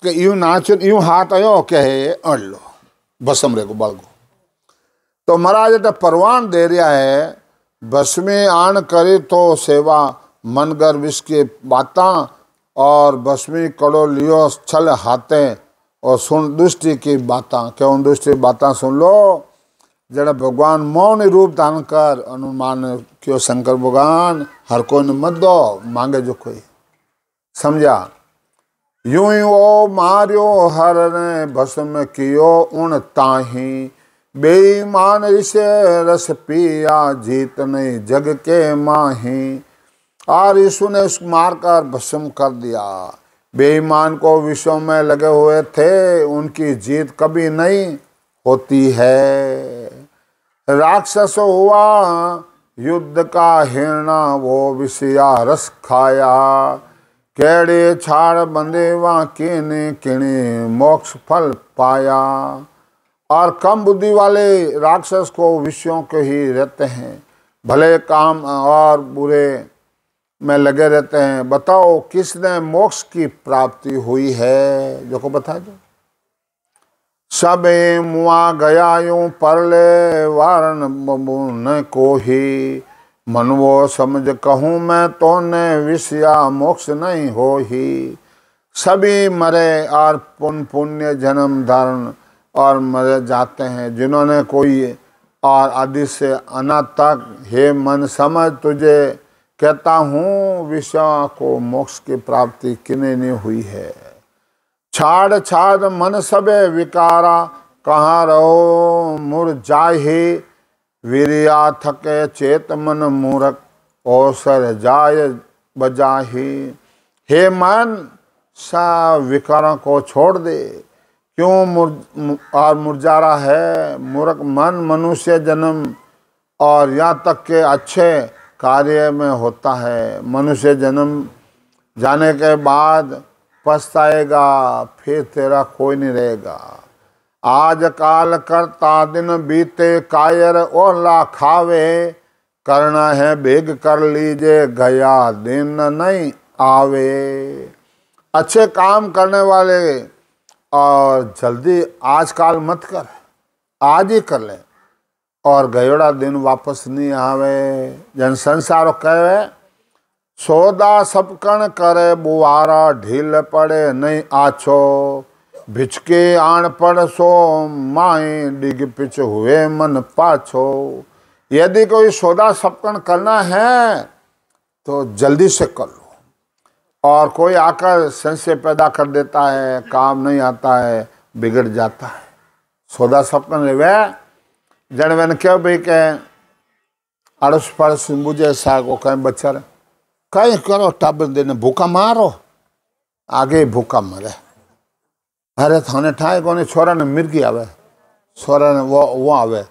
कि यूँ नाच, यूँ हाथ आयो कहे अड़ लो बसम रे को बड़ गो। तो महाराज तो परवान दे रहा है, बस में आन करे तो सेवा, मन गर विष के बाता और बस में कड़ो लियो छल हाथे और सुन दुष्टि की बाता। क्यों दुष्टि बाता सुन लो। जरा भगवान मौन रूप धारण कर अनुमान क्यों शंकर भगवान हर कोई ने मत दो, मांगे जो कोई, समझा। यूं ही वो मारियो हर ने भस्म कियो उन ताही, बेईमान इसे रस पिया जीत नहीं जग के माही। और यीशु ने उसको मारकर भस्म कर दिया। बेईमान को विषयों में लगे हुए थे, उनकी जीत कभी नहीं होती है। राक्षस हुआ युद्ध का हिरना, वो विषया रस खाया, केड़े छाड़ बंदे वहाँ किने किने मोक्ष फल पाया। और कम बुद्धि वाले राक्षस को विषयों के ही रहते हैं, भले काम और बुरे में लगे रहते हैं। बताओ किसने मोक्ष की प्राप्ति हुई है, जो को बता दो। सबे मुआ गया यूं परले वारन न को ही, मन वो समझ कहूँ मैं तो ने विषया मोक्ष नहीं हो ही। सभी मरे और पुण्य जन्म धारण और मरे जाते हैं, जिन्होंने कोई और आदि से अनाथ तक। हे मन समझ तुझे कहता हूँ, विषय को मोक्ष की प्राप्ति किने नहीं हुई है। छाड़ छाड़ मन सबे विकारा, कहाँ रहो मुरझाए, वीरिया थके चेत मन मूरख, औसर जाय बजाही। हे मन सा विकारों को छोड़ दे, क्यों मुरझा रहा है मूर्ख मन। मनुष्य जन्म और यहाँ तक के अच्छे कार्य में होता है, मनुष्य जन्म जाने के बाद पछताएगा, फिर तेरा कोई नहीं रहेगा। आज काल करता दिन बीते, कायर ओला खावे, करना है बेग कर लीजिए, गया दिन नहीं आवे। अच्छे काम करने वाले और जल्दी आजकल मत कर, आज ही कर ले, और गयोड़ा दिन वापस नहीं आवे। जन संसारो कहे सौदा सबकण करे बुआरा, ढील पड़े नहीं आछो, भिचके आण पड़ सो माए, डिग पिच हुए मन पाछो। यदि कोई सौदा सबकण करना है तो जल्दी से कर लो, और कोई आकर संशय पैदा कर देता है, काम नहीं आता है, बिगड़ जाता है। सौदा सबकण वे जन वन क्यों भाई के अड़स पड़स बुझे सागो कहीं बच्चा कहीं करो, टाबर देने भूखा मारो, आगे भूखा मरे। अरे थाने ठाए कोने छोरा ने मिर्गी आवे, छोरा ने वो आवे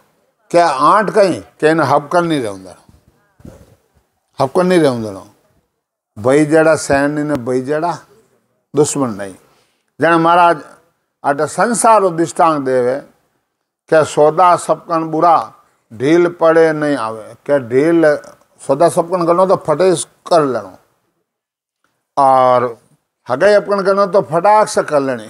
क्या आठ कहीं के हपकन नहीं रहूंगा, हपकन नहीं रहूंगा। भाई जड़ा सैन ने भाई जड़ा दुश्मन नहीं। जन महाराज अट संसार दृष्टांग देवे क्या सौदा सबकन बुरा, ढील पड़े नहीं आवे। क्या ढील सौदा सबकन करनो तो फटे कर लेनो, और हगाई अपकन करनो तो फटाक से कर लेनी।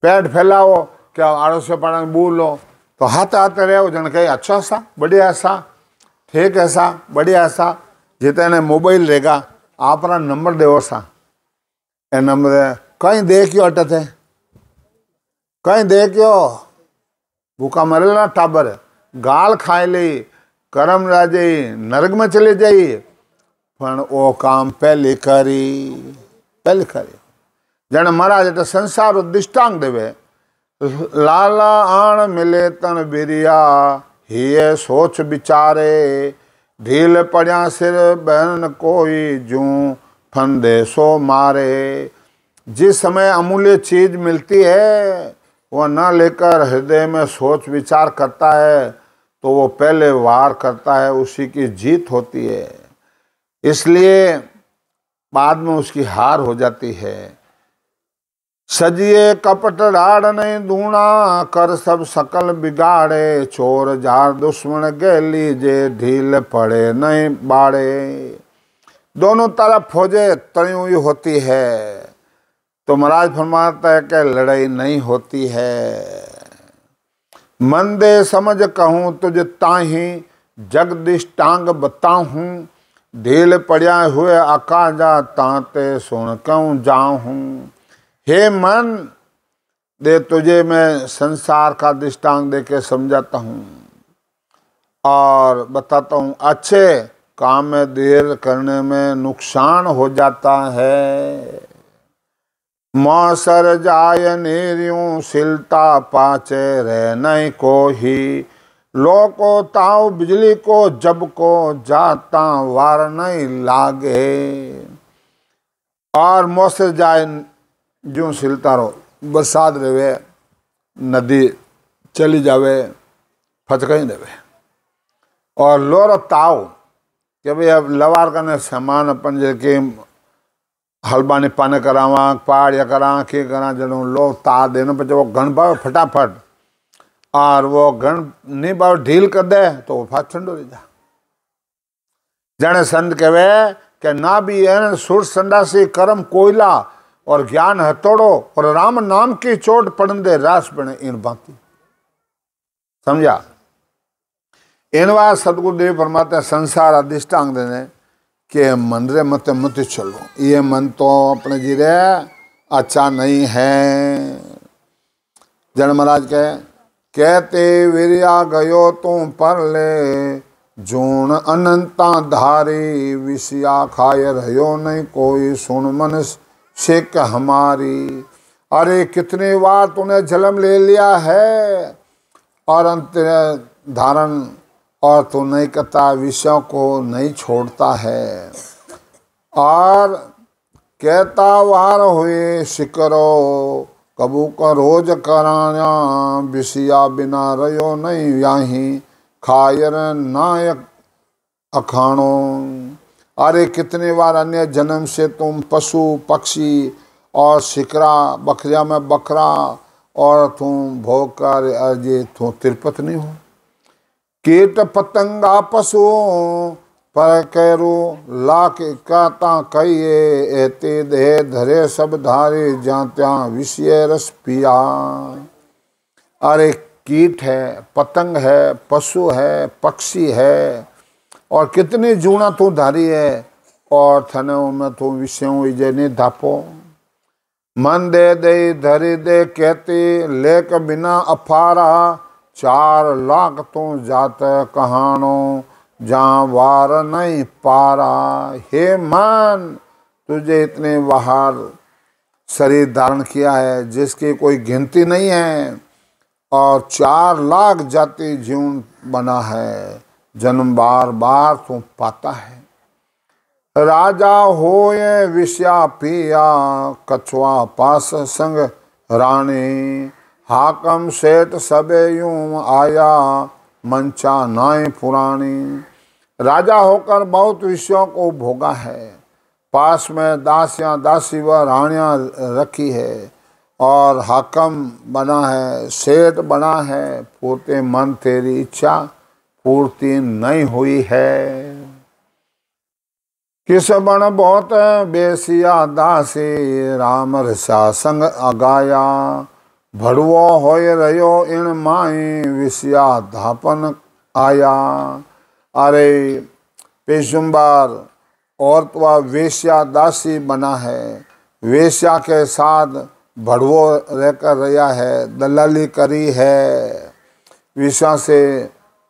पेट फैलाओ, क्या आड़ो से पड़ा बोलो तो हाथ आते रहो, जन कहीं अच्छा सा बढ़िया सा ठीक है सा बढ़िया सा। जितने मोबाइल रहेगा आपरा नंबर देव सा, ए नंबर कहीं देखियो अटत है, कहीं देखियो भूखा मरेला टाबर, गाल खाए ले, कर्म राजे नरक में चले जाइए, पण वो काम पहले करी। जन महाराज तो संसार दृष्टांग देवे, लाला आण मिले तन बिरिया, हिये सोच विचारे, ढील पड़िया सिर बहन कोई, जूं फंदे सो मारे। जिस समय अमूल्य चीज मिलती है वह न लेकर हृदय में सोच विचार करता है तो वो पहले वार करता है, उसी की जीत होती है, इसलिए बाद में उसकी हार हो जाती है। सजिए कपट राड़ नहीं धूणा, कर सब सकल बिगाड़े, चोर जार दुश्मन गे लीजे, ढील पड़े नहीं बाड़े। दोनों तरफ फौजें तड़ी हुई होती है तो महाराज फरमाता है कि लड़ाई नहीं होती है। मंदे समझ कहूँ तुझ ताही, जगदीष्टांग बताहूँ, ढील पड़िया हुए आकाजा, ताते सुन क्यों जाऊँ। हे मन दे तुझे मैं संसार का दृष्टांत दे के समझाता हूँ और बताता हूँ, अच्छे काम में देर करने में नुकसान हो जाता है। मौसर जाय नेरियूं सिलता पाचे रह नहीं को ही लो को ताव बिजली को जब को जाता वार नहीं लागे। और मौसर जाए जो सिलता रहो, बरसात रहे, नदी चली जावे, फचका ही देवे। और लोर ताव कि भाई अब लवार करने सामान अपन जे हलबानी पाने करावा, पहाड़िया करा, के करा, जनो लो ता देने पर जब वो घन बाव फटाफट, और वो घन नहीं बाव ढील कर दे तो वो फाट ठंडो रह जा। जाने संत कहवे कि ना भी है सुर संडासी कर्म कोयला और ज्ञान हथौड़ो और राम नाम की चोट पड़न दे रास बने इन बाती। समझा? इनवा सदगुरुदेव परमात्मा संसार अधिष्ठांग देने के मन रे मत मत चलो, ये मन तो अपने जी रे अच्छा नहीं है। जन महाराज कहते वीरिया गयो तुम पर ले जून अनंता धारी विषया खाए रहो नहीं कोई सुन मन शेक हमारी। अरे कितनी बार तूने जन्म ले लिया है और अंत धारण, और तू नहीं करता, विषयों को नहीं छोड़ता है। और कहता वार हुए शिकरो कबू का रोज कराया विषया बिना रहो नहीं यहीं खायर नायक अखाणो। अरे कितने बार अन्य जन्म से तुम पशु पक्षी और शिकरा बकरिया में बकरा और तुम भोग कर अजय तुम तिरपत नहीं हो। कीट पतंगा पशुओं पर कैरू लाख काता कहिए एते दे धरे सब धारे जात्या विषय रस पिया। अरे कीट है, पतंग है, पशु है, पक्षी है, और कितनी जूना तू धारी है, और थने में तू विषयों विजय नहीं धापो। मन दे दे धरी दे कहती लेक बिना अफारा 4 लाख तू जात कहानो जहाँ वार नहीं पारा। हे मन, तुझे इतने बाहर शरीर धारण किया है जिसकी कोई गिनती नहीं है, और 4 लाख जाति जीवन बना है, जन्म बार बार तू पाता है। राजा होए विषया पिया कछुआ पास संग रानी हाकम सेठ सबे यूं आया मंचा नाय पुरानी। राजा होकर बहुत विषयों को भोगा है, पास में दासियां दासी व रानियां रखी है, और हाकम बना है, सेठ बना है, पूर्ति मन तेरी इच्छा पूर्ति नहीं हुई है। किस बन बहुत बेसिया दासी राम रसा संग अगाया भड़वो होय रहो इन माई विषया धापन आया। अरे पेशुम्बार और तो वेश्या दासी बना है, वेश्या के साथ भड़वो रहकर रहा है, दलाली करी है, विषया से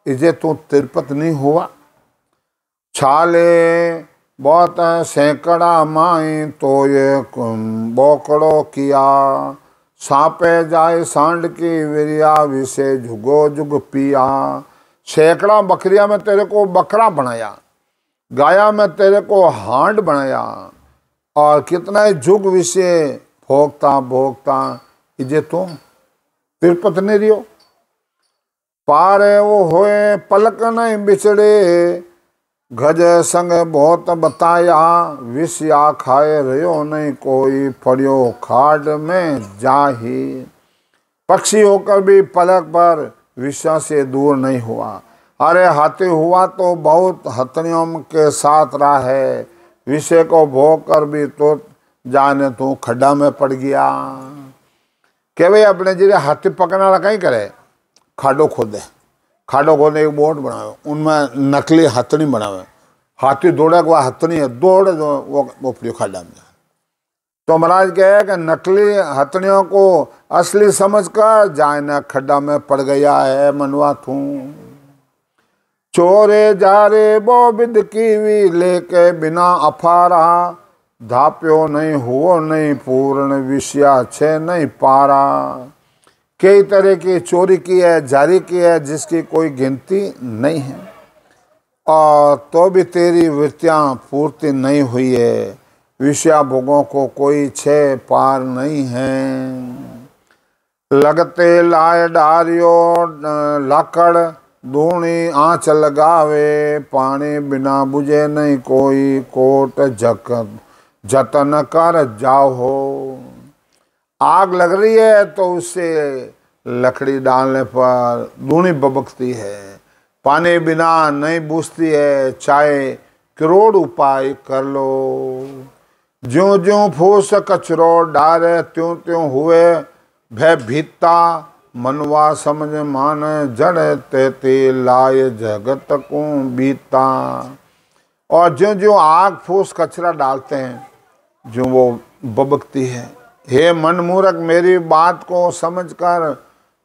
इजे तू तिरपत नहीं हुआ। छाले बहुत सैकड़ा माई तो ये बोकड़ो किया सांपे जाए सांड की विरिया विषे जुगो जुग पिया। सैकड़ा बकरिया में तेरे को बकरा बनाया, गाया में तेरे को हांड बनाया, और कितना जुग विषय भोगता भोगता इजे तो तिरपत नहीं रियो। पारे वो होए पलक नहीं बिछड़े गज संग बहुत बताया विषया खाए रहो नहीं कोई पड़ियो खाड में जाही। पक्षी होकर भी पलक पर विषय से दूर नहीं हुआ। अरे हाथी हुआ तो बहुत हथनियों के साथ रहा है, विषय को भोग कर भी तो जाने तू खड्डा में पड़ गया। के भाई अपने जी हाथी पकड़ने वाला कहीं करे, खाडो खोदे, खाडो खोदे एक बोट बनाओ, उनमें नकली हथनी बनावे, हाथी दौड़े को हथनी है दौड़ वो प्रियो खाडा में। तो महाराज कहे कि नकली हथनियों को असली समझकर जाए न खड्डा में पड़ गया है मनवा तू। चोरे जा रे बो बिद कीवी लेके बिना अफारा धाप्यो नहीं हुओ नहीं पूर्ण विषया छे नहीं पारा। कई तरह की चोरी की है, जारी की है, जिसकी कोई गिनती नहीं है, और तो भी तेरी वृत्तियां पूर्ति नहीं हुई है। विषया भोगों को कोई छे पार नहीं है। लगते लाए डारियो लाकड़ दूनी आँच लगावे, पानी बिना बुझे नहीं कोई कोट जतन कर जाओ हो। आग लग रही है तो उससे लकड़ी डालने पर दूनी बबकती है, पानी बिना नहीं बुझती है, चाहे करोड़ उपाय कर लो। ज्यों ज्यों फूस कचरो डारे त्यों त्यों हुए भय भीता, मनवा समझ मान जड़ तेते लाय जगत को बीता। और जो जो आग फूस कचरा डालते हैं, जो वो बबकती है। हे मन मूर्ख, मेरी बात को समझकर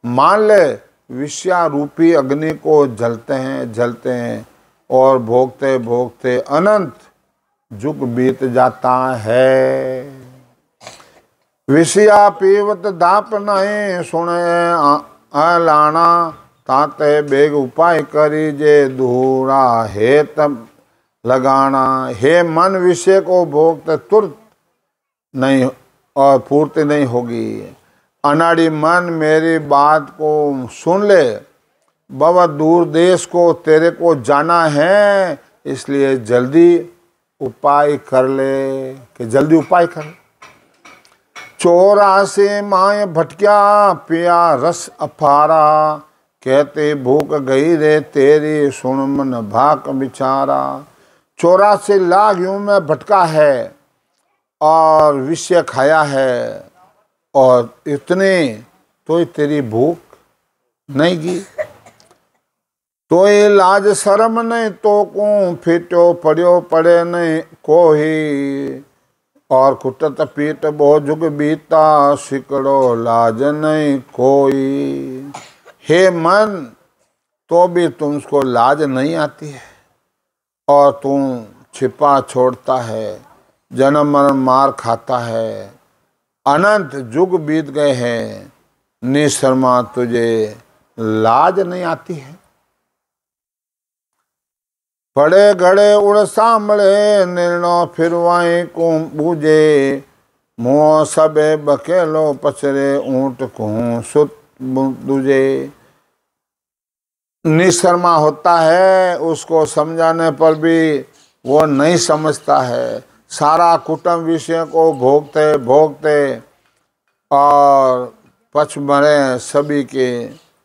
मान ले, विषया रूपी अग्नि को जलते हैं और भोगते भोगते अनंत जुग बीत जाता है। विषया पीवत दाप नहीं सुने अलाना, ताते बेग उपाय करी जे दूरा है तब लगाना। हे मन, विषय को भोगते तुरंत नहीं और पूर्ति नहीं होगी। अनाड़ी मन, मेरी बात को सुन ले, बहुत दूर देश को तेरे को जाना है, इसलिए जल्दी उपाय कर ले, कि जल्दी उपाय कर। चोरा से माय भटक्या पिया रस अफारा, कहते भूख गई रे तेरी सुन मन भाक बिचारा। चोरा से लाख यूं में भटका है और विषय खाया है, और इतने तो तेरी भूख नहीं गी। तो ये लाज शर्म नहीं तो को फिटो पड़ो पड़े नहीं कोई, और कुटत पीट बो जुग बीता, सिकड़ो लाज नहीं कोई। हे मन, तो भी तुमको लाज नहीं आती है, और तुम छिपा छोड़ता है, जन्म मरण मार खाता है। अनंत जुग बीत गए हैं, निशर्मा तुझे लाज नहीं आती है। पड़े घड़े उड़ सांभले निर्णय फिरवाई को बूझे, मुँह सबे बकेलो पचरे ऊंट को सुत दूजे। निशर्मा होता है, उसको समझाने पर भी वो नहीं समझता है। सारा कुटुंब विषय को भोगते भोगते और पछ मरे सभी के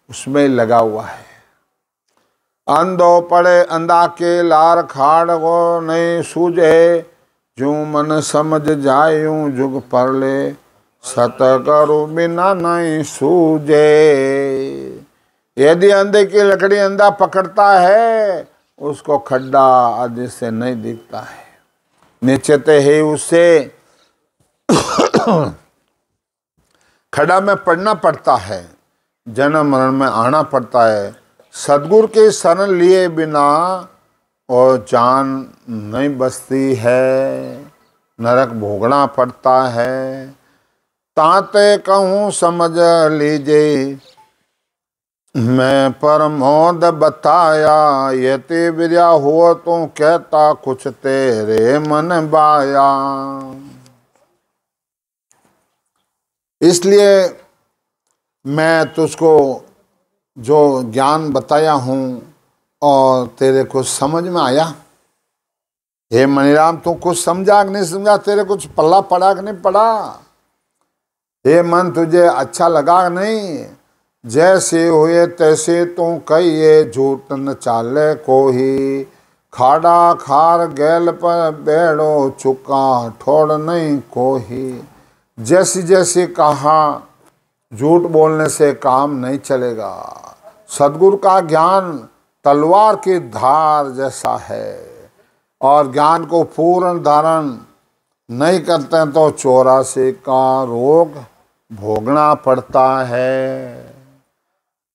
उसमें लगा हुआ है। अंधो पड़े अंधा के लार खाड़ को नहीं सूझे, जो मन समझ जाए यूं जुग पर ले, सत करो बिना नहीं सूझे। यदि अंधे की लकड़ी अंधा पकड़ता है, उसको खड्डा आदि से नहीं दिखता है, नीचे ही उससे खड्डा में पड़ना पड़ता है, जन्म मरण में आना पड़ता है। सदगुरु के शरण लिए बिना और जान नहीं बचती है, नरक भोगना पड़ता है। ताते कहूँ समझ लीजिए, मैं परमोद बताया, यति विद्या हो तो कहता कुछ तेरे मन बाया। इसलिए मैं तुझको जो ज्ञान बताया हूँ और तेरे को समझ में आया। हे मणिराम, तू कुछ समझा कि नहीं समझा, तेरे कुछ पल्ला पड़ा कि नहीं पड़ा। हे मन, तुझे अच्छा लगा कि नहीं। जैसे हुए तैसे तू कहिए, झूठ न चाले कोई। खाड़ा खार गैल पर बैठो, चुका ठोड़ नहीं कोई। जैसी जैसी कहा, झूठ बोलने से काम नहीं चलेगा। सदगुरु का ज्ञान तलवार की धार जैसा है, और ज्ञान को पूर्ण धारण नहीं करते तो 84 का रोग भोगना पड़ता है।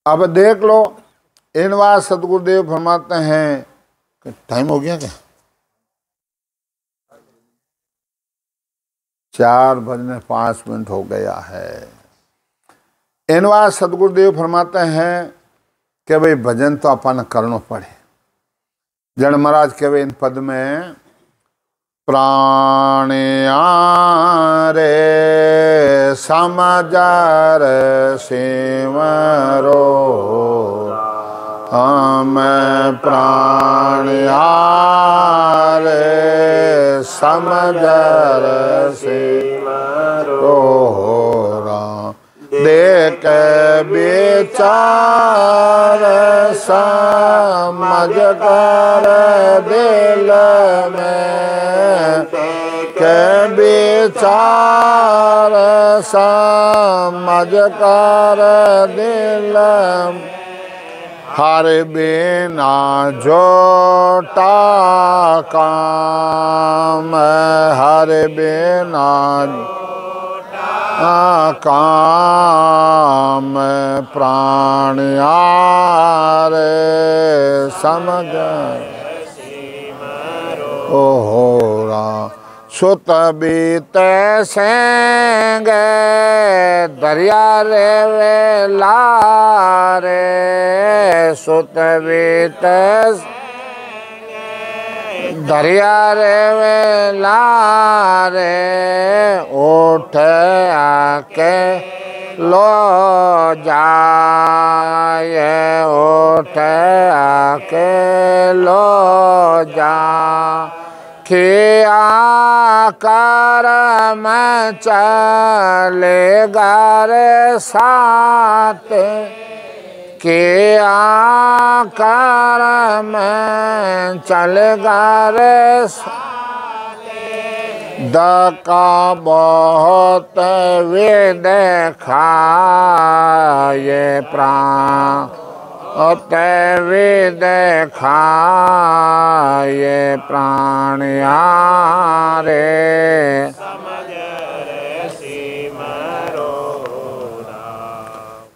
अब देख लो, इन बार सदगुरुदेव फरमाते हैं कि टाइम हो गया क्या। 4:05 हो गया है। इन बार सदगुरुदेव फरमाते हैं कि भाई भजन तो अपन करना पड़े। जन महाराज कहे इन पद में, प्राणिया रे समझर सिमरो हम प्राणिया रे समझर सिमरो देख विचार समझ कर दिल में के विचार समझ कर दिल हर बिना जोटा काम हर बिना काम प्राणिया रे समझ ओहोरा सुत बीत सेंग दरिया रे वेला रे सुत बीत दरिया रे वेला रे उठ आके लो जाए उठ आके लो जा खिया कर मैं चलेगा रे साथ के आकार में चलेगा रे दका बहुत वे देखा ये प्राण वे देखा ये प्राणिया रे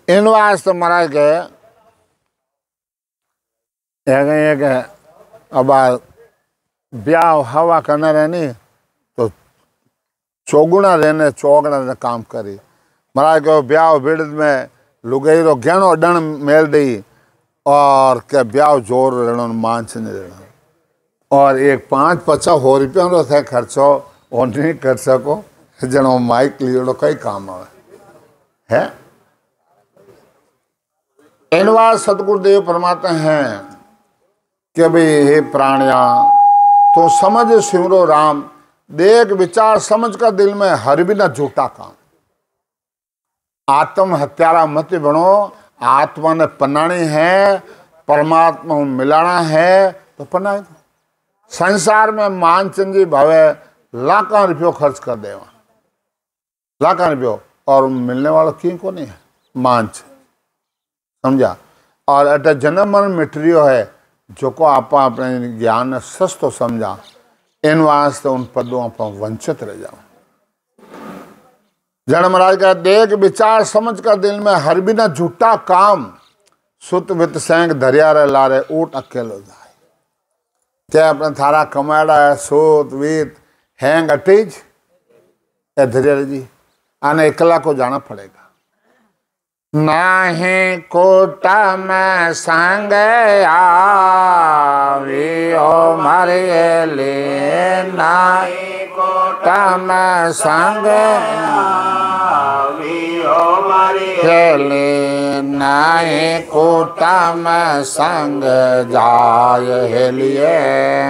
इन वास्ते महाराज के एक अब ब्याह हवा करना रहनी तो चौगुना रहने चौगुना ने काम करी। महाराज के ब्याह बिड़द में लुगई रो गहनो डण मेल दी और के ब्याह जोर रहना मांस नहीं रहना और एक 5-50 हो रुपया रो थे खर्चो और नहीं कर सको जनो माइक लियो कई काम आवे है। इन बार सतगुरुदेव फरमाते हैं कि भाई हे प्राणिया तो समझ सिमरो राम देख विचार समझ का दिल में हर बिना झूठा काम आत्म हत्यारा मत बनो। आत्मा ने पनानी है परमात्मा में मिलाना है तो पनाए दो। संसार में मानचंदी भावे लाखों रुपयों खर्च कर देवा लाखों रुपयों और मिलने वाला की को नहीं है मांच समझा। और अट जन्म मन मिटरियो है जो को आप अपने ज्ञान सस्तो समझा इन वास्ते उन पदों आप वंचित रह जाओ। जन महाराज का देख विचार समझ कर दिल में हर बिना झूठा काम सुत वित सेंग धरिया रे लारे ऊट अकेलो जाए। क्या अपने थारा कमाड़ा है सूत वीत हैंग अटीज या धरिया जी आने एकला को जाना पड़ेगा। नहीं कोटा में संग आवी ओ मरियले नहीं कोटा में संग आवी ओ मरियले नहीं कोटा में संग जाय हेलिए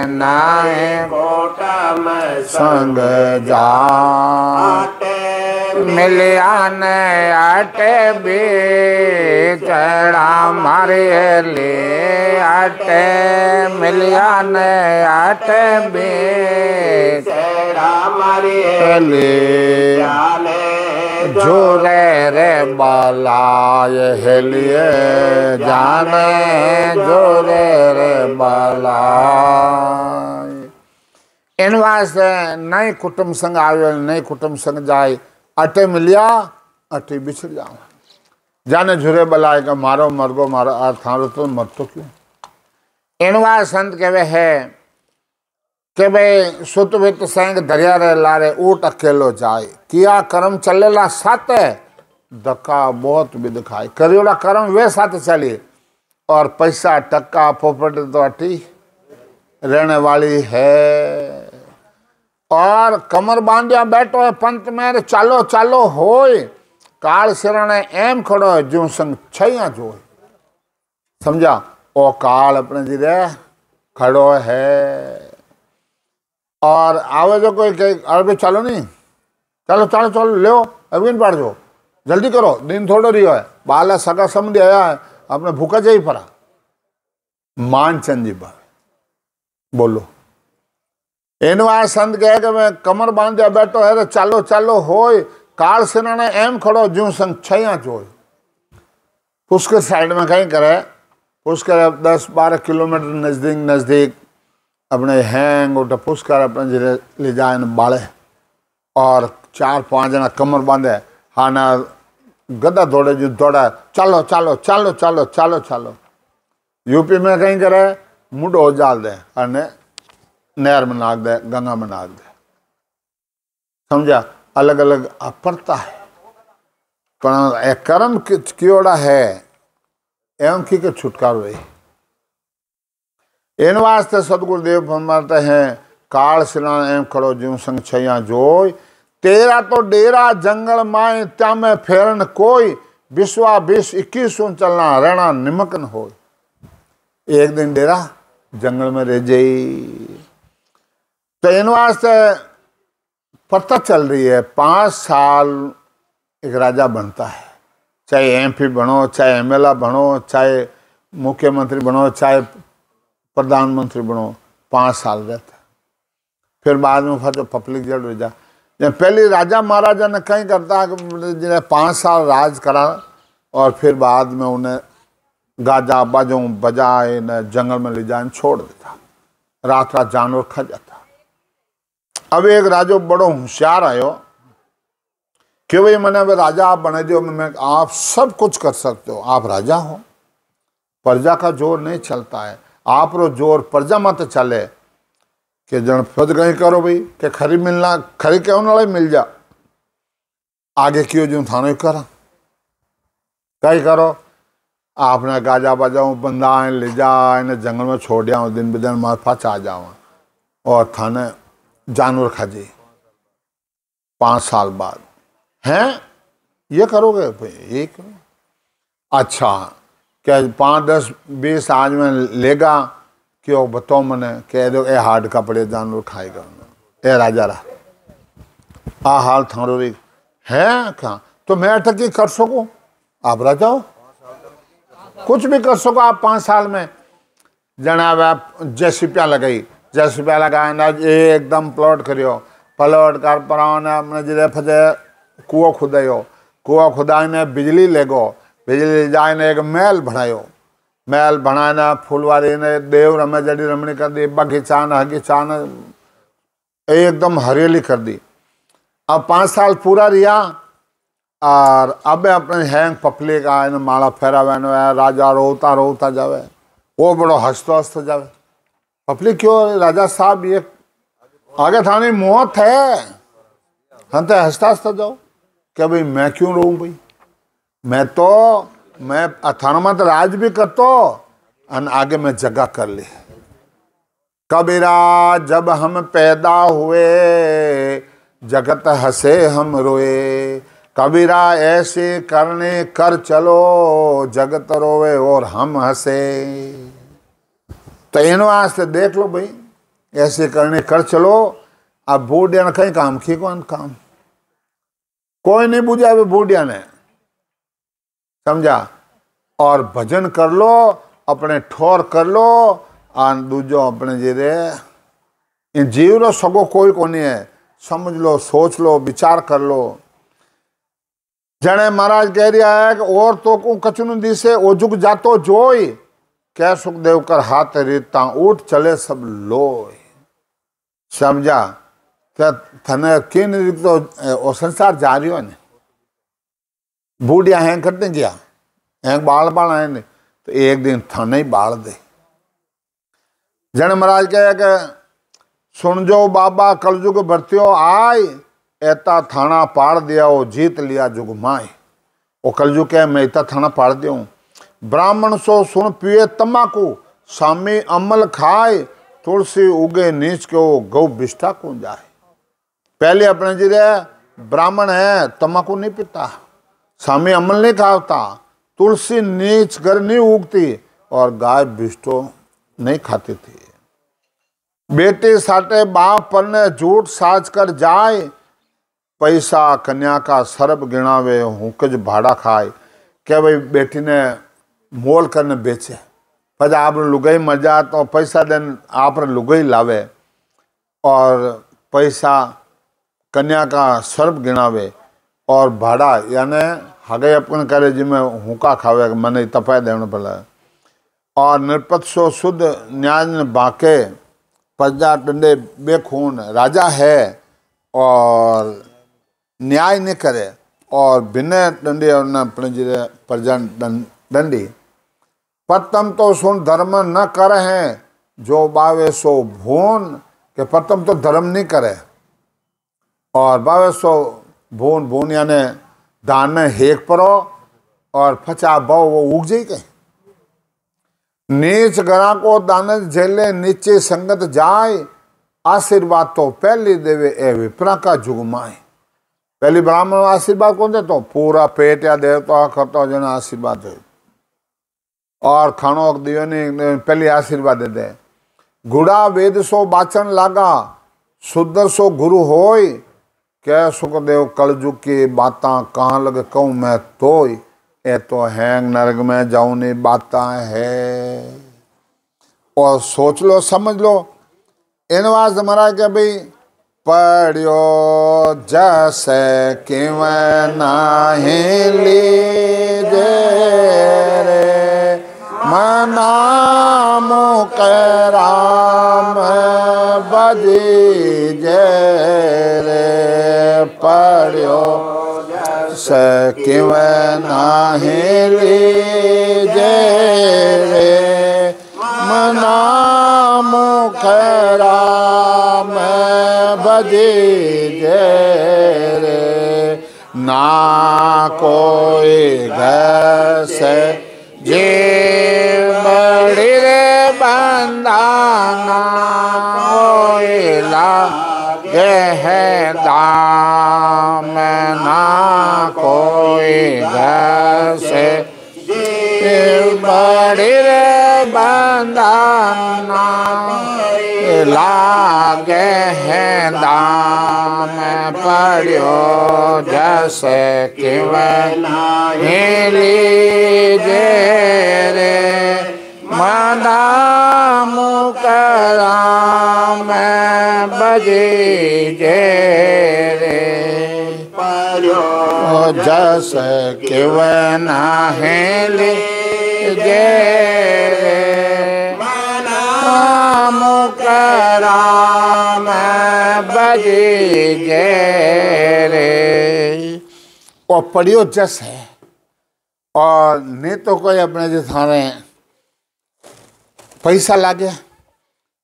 नहीं कोटा में संग जाते मिलियान आटे बेचड़ा मारे ले आटे मिलियान आटे बेचड़ा मारे ले जोरे रे बालाय हेलिए जाने जोरे रे बालाय। इन वास्ते नए कुटुंब संग आवे नए कुटुंब संग जाए अटे मिलिया अटे बिछड़ जाओ जाने झुरे बलाए का मारो मरबो मारो थारो तो मर तो क्यों। इनवा संत कहवे है के भाई सुत वित संग दरिया रे लारे ऊट अकेलो जाए, किया कर्म चलेला साथ धक्का बहुत भी दिखाए, करियोड़ा कर्म वे साथ चलिए, और पैसा टक्का प्रॉपर्टी तो अटी रहने वाली है। और कमर बांधिया बैठो है पंत मेरे, चालो चालो होय, काल सिरणे एम खड़ो है जो संग छैया जो, समझा। ओ काल अपने जिरे खड़ो है, और आवे जो कोई कहे अरे चलो नहीं, चलो चलो चलो ले अभी नहीं पड़ जाओ, जल्दी करो, दिन थोड़ो रियो है, बाला सगा समझ आया है, अपने भूखा जाई पड़ा। मानचंद जी बात बोलो, इन वाय संत कहे कि मैं कमर बांधिया बैठो है तो चालो चालो होय, काल सिरणे एम खड़ो जो संग छैया जोय। पुष्कर साइड में कहीं करे, पुष्कर 10-12 किलोमीटर नजदीक नजदीक अपने हैंग उठा पुष्कर अपने जिले ले जाए बाले, और 4-5 जना कमर बांधे, हाँ ना गदा दौड़े जो दौड़ा, चलो चलो चलो चलो चलो चलो। यूपी में कहीं करे मुंडो जाल दे, और नहर में नाक दे, गंगा में नाक दे, समझा। अलग अलग अपरता है, पर कर्म कियोड़ा है एवं की के छुटकारो है। इन वास्ते सदगुरुदेव फरमाते हैं, काल सिरणे एम खड़ो ज्यों संग छैया जोय, तेरा तो डेरा जंगल माए त्या में फेरन कोई, विश्वा 20-21 चलना रहना निमकन हो। एक दिन डेरा जंगल में रह जाई, तो इन वास्ते पता चल रही है 5 साल एक राजा बनता है, चाहे एमपी बनो, चाहे एमएलए बनो, चाहे मुख्यमंत्री बनो, चाहे प्रधानमंत्री बनो, 5 साल रहता है। फिर बाद में फिर पब्लिक जड़ हो जा, जब पहले राजा महाराजा ने कहीं करता है जिन्हें 5 साल राज करा, और फिर बाद में उन्हें गाजा बाजों बजाए न जंगल में ले जाए छोड़ देता, रात रात जानवर खा जाता। अब एक राजा बड़ो होशियार आयो कि भाई मैंने अब राजा आप बने दो, मैं आप सब कुछ कर सकते हो, आप राजा हो, प्रजा का जोर नहीं चलता है, आप रो जोर प्रजा मत चले, कि जन पद कहीं करो भाई कि खरी मिलना खरी क्यों ना मिल जा, आगे क्यों जो थाने करा कहीं करो, आपने गाजा बजाऊं बंदा ले जा इन्हें जंगल में छोड़ दिया, दिन ब दिन मार फाच आ जाओ, और थाने जानवर खा जाए 5 साल बाद, हैं ये करोगे भाई ये करो। अच्छा क्या 5-10-20 आज में लेगा, क्यों बताओ मैंने कह दो ए हार्ड कपड़े जानवर खाएगा, ए राजा रहा आ हाल थारो री है कहाँ, तो मैं अटकी कर सको, आप राजा हो, कुछ भी कर सको आप 5 साल में। जनाब आप जेसीपिया लगाई, जेसीपिया लगाए ना एकदम प्लॉट करियो, प्लॉट कर पर अपने जिले फजे कुओं खुदायो, कुआ खुदाई ने बिजली लेगो, बिजली जाए ने एक महल बनायो, महल बनाए ना फुलवारी ने देव रमे जड़ी रमणी कर दी, बगीचा न हगीचा न एकदम हरियाली कर दी। अब 5 साल पूरा रिया, और अब अपने हैंग पपली का इन माला फेरावे राजा रोता रोता जावे, वो बड़ो हंसतो हंसतो जावे, पपली क्यों राजा साहब ये आगे थानी मौत है, हम तो हंसता हंसता जाओ, क्या भाई मैं क्यों रोऊं भाई, मैं थाना में तो राज भी करतो, और आगे मैं जगह कर ली। कबीरा जब हम पैदा हुए जगत हंसे हम रोए, कबीरा ऐसे करने कर चलो जगत रोवे और हम हंसे। तो इन वास्ते देख लो भाई, ऐसे करने कर चलो। अब बूढ़िया ने कहीं काम की कौन काम, कोई नहीं बुझा बूढ़िया ने, समझा। और भजन कर लो, अपने ठोर कर लो, और दूजो अपने जीरे इन जीव रो सगो कोई को नहीं है, समझ लो, सोच लो, विचार कर लो। जने महाराज कह रहा है कि और तो को कचनु दिसे ओ जुग जातो जोई, कै सुखदेव कर हाथ रीता उठ चले सब लोय, समझा। थने किन तो ओ संसार जा रही हो ने, बूढ़िया हैं करते गया हैं बाल बाल आए ने, तो एक दिन थाने ही बाल दे। जन महाराज कहे कि सुन जो बाबा कलयुग भर्तियों आए, एता थाना पाड़ दिया वो जीत लिया जुग माए। वो कलयुग है मैं इतना थाना पाड़ दिया हूँ। ब्राह्मण सो सुन पिए तम्बाकू, सामी अमल खाए, तुलसी उगे नीच के वो गौ बिष्ठा को जाए। पहले अपने जी ब्राह्मण है तम्बाकू नहीं पीता, सामी अमल नहीं खाता, तुलसी नीच घर नहीं उगती और गाय बिष्टो नहीं खाती थी। बेटी साटे बाप पर ने झूठ साज कर जाए, पैसा कन्या का सरब गिणावे हुकज भाड़ा खाए। क्या भाई बेटी ने मोल करने बेचे, पर आप लुगाई मर जा तो पैसा देन आप लुगाई लावे और पैसा कन्या का सर्प गिनावे और भाड़ा यानी हगे अपन करे जिमें हुका खावे मन तपाए देना पड़ा। और निरपक्ष सो शुद्ध न्याय बाके, प्रजा डंडे बेखून राजा है और न्याय नहीं करे और बिना डंडे और न अपने जिले प्रजा दंडी। प्रथम तो सुन धर्म न करे हैं, जो बावे सो भून के प्रथम तो धर्म नहीं करे और बावे सो भून भून यानी दान में हेक परो और फचा बाव वो उग जाई के। नीच गरा को दान झेले नीचे संगत जाए, आशीर्वाद तो पहली देवे ए विप्रा का जुगमाए। पहली ब्राह्मण आशीर्वाद कौन दे तो पूरा पेट या देव तो खतो जन आशीर्वाद है और खानो दियो ने पहली आशीर्वाद दे दे। गुड़ा वेद सो बाचन लागा, शुद्ध सो गुरु होय, क्या सुखदेव कलजुग की बातां कहाँ लग कहूँ मैं तोय, ए तो हैंग नरक में जाऊँ नहीं बातां है। और सोच लो समझ लो इनवाज हमारा क्या भाई पढ़ियो जैसे कि मैं नहीं लीजे रे, मना मुके राम बजी जे रे, पढ़ियो जैसे कि मैं नहीं लीजे रे, मना मुके राम बजी जे रे, ना कोई घर से जे बड़ी रे बंदा, ना कोई लागे है दाम, ना कोई घर से बड़ी रे बंदा, ना लागे है दाम, पढ़ियो जैसे कि वह लीजे रे, मना मुकरा में बजी जे रे, पढ़ियो जैसे कि वह लीजे रे, मना मुकरा में बजी जे रे। और पढ़ियो जस है और नहीं तो कोई अपने जो थाने पैसा लागे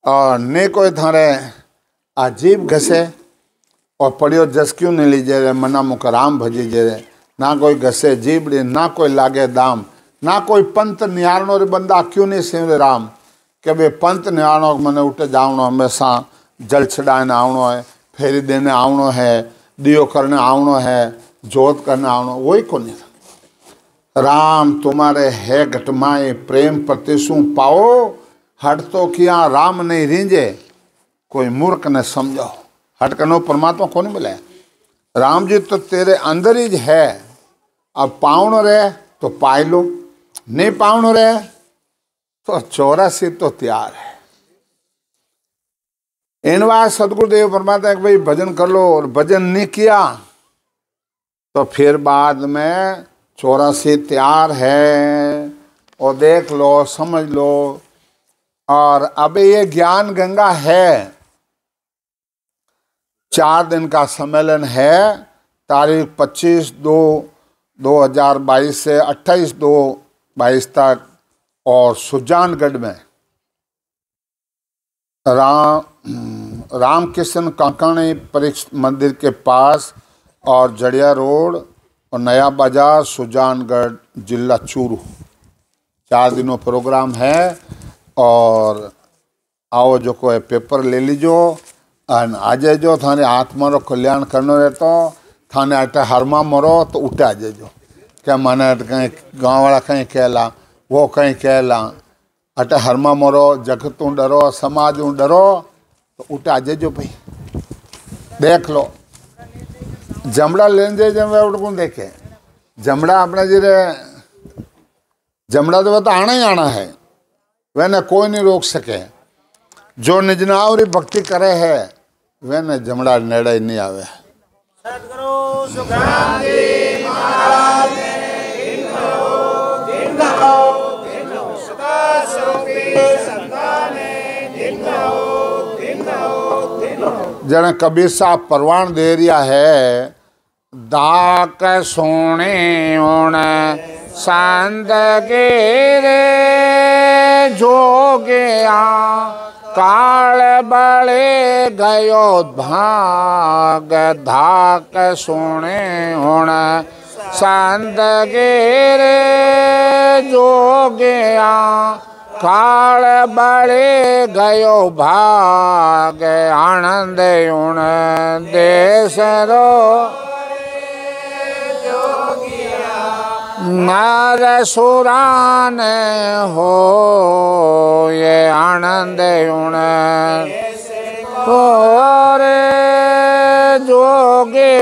और नहीं कोई थाने अजीब घसे और पढ़ियो जस क्यों नहीं लीजे रे, मना मुकराम भजी जे रे, ना कोई घसे जीबड़ी ना कोई लागे दाम, ना कोई पंत निहारणो रे बंदा क्यों नहीं सिंह राम। के भाई पंत निहारणो मैंने उठे जावणो हमेशा जल चढ़ाने आवणो है, फेरी देने आवणो है, दियो करने आवणो है, जोत करने आवणो, वही को नहीं। राम तुम्हारे है घटमाए प्रेम प्रतिशु पाओ, हट तो किया राम नहीं रींजे, कोई मूर्ख ने समझो। हट करनो परमात्मा को नहीं मिले, राम जी तो तेरे अंदर ही है। अब पावनो रहे तो पाई लो, नहीं पावनो रहे तो 84 तो तैयार है। इन बार सदगुरुदेव परमात्मा भाई भजन कर लो और भजन नहीं किया तो फिर बाद में 84 तैयार है और देख लो समझ लो। और अब ये ज्ञान गंगा है, 4 दिन का सम्मेलन है, तारीख 25/2/2022 से 28/2/22 तक और सुजानगढ़ में रामकृष्ण काकाणी परीक्षा मंदिर के पास और जड़िया रोड और नया बाजार सुजानगढ़ जिला चूरू। 4 दिनों प्रोग्राम है और आओ जो को पेपर ले लीजो और आ जाइजो। थाने आत्मा रो कल्याण करनो रहतो। थाने अटे हरमा मरो तो उठे आ जाइजो। क्या माने कहीं गाँव वाला कहीं कहला वो कहीं कहला अटे हरमा मरो जगत डरो समाज डरो तो उठे आ जाइजो भाई। देख लो जमड़ा लेन जाए जमड़ा को देखे जमड़ा अपने जीरे जमड़ा तो बता आना ही आना है। वह कोई नहीं रोक सके। जो निजनावरी भक्ति करे है वह न जमड़ा नेड़े नहीं आवे। सद्गुरु सुखराम जी महाराज ने दिन हो सदा स्वरूपी संताने दिन हो। जन कबीर साहब परवान दे रिया है दाक सोने उन संत गिरे जोगिया काल बड़े गयो भाग धाक सोने उन संत गिरे जोगिया काल बड़े गयो भाग आनंद उन देश रो नर सुरान हो ये आनंद उन रे जोगे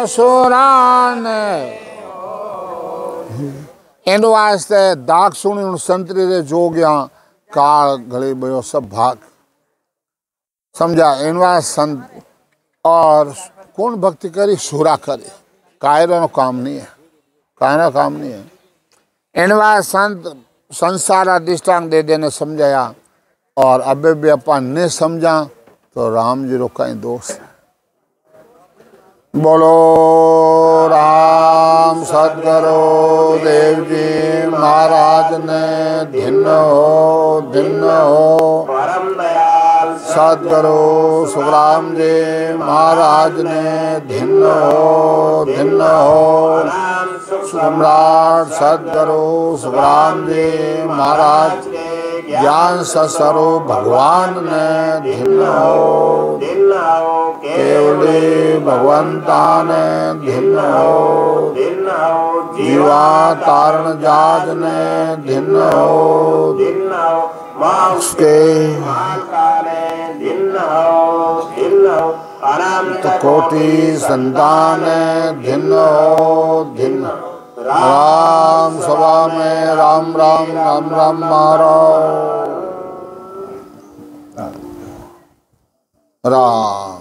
सुरान। इन वास्ते दाग सुनी उन संतरी रे जोगिया काल गले बयो सब भाग समझा। इन वास्ते संत और कौन भक्ति करी सुरा करे कायरों नो काम नहीं है। कायरा काम नहीं है। इन वास्ते संत संसार अधिष्ठान दे देने समझाया और अबे भी अपन ने समझा तो राम जी रो कहीं दोष है। बोलो राम सद्गुरु देव जी महाराज ने धिन्न हो परम दयाल सद्गुरु सुखराम जी महाराज ने धिन्न हो सम्राट सद्गुरु सुखराम जी महाराज ज्ञान स्वरूप भगवान ने धिन्न हो केवली भगवंता ने धिन्न हो जीवा तारण जाज ने धिन्न हो उसके कोटि संतान धिन्न हो राम सभा में राम राम राम राम मारो राम।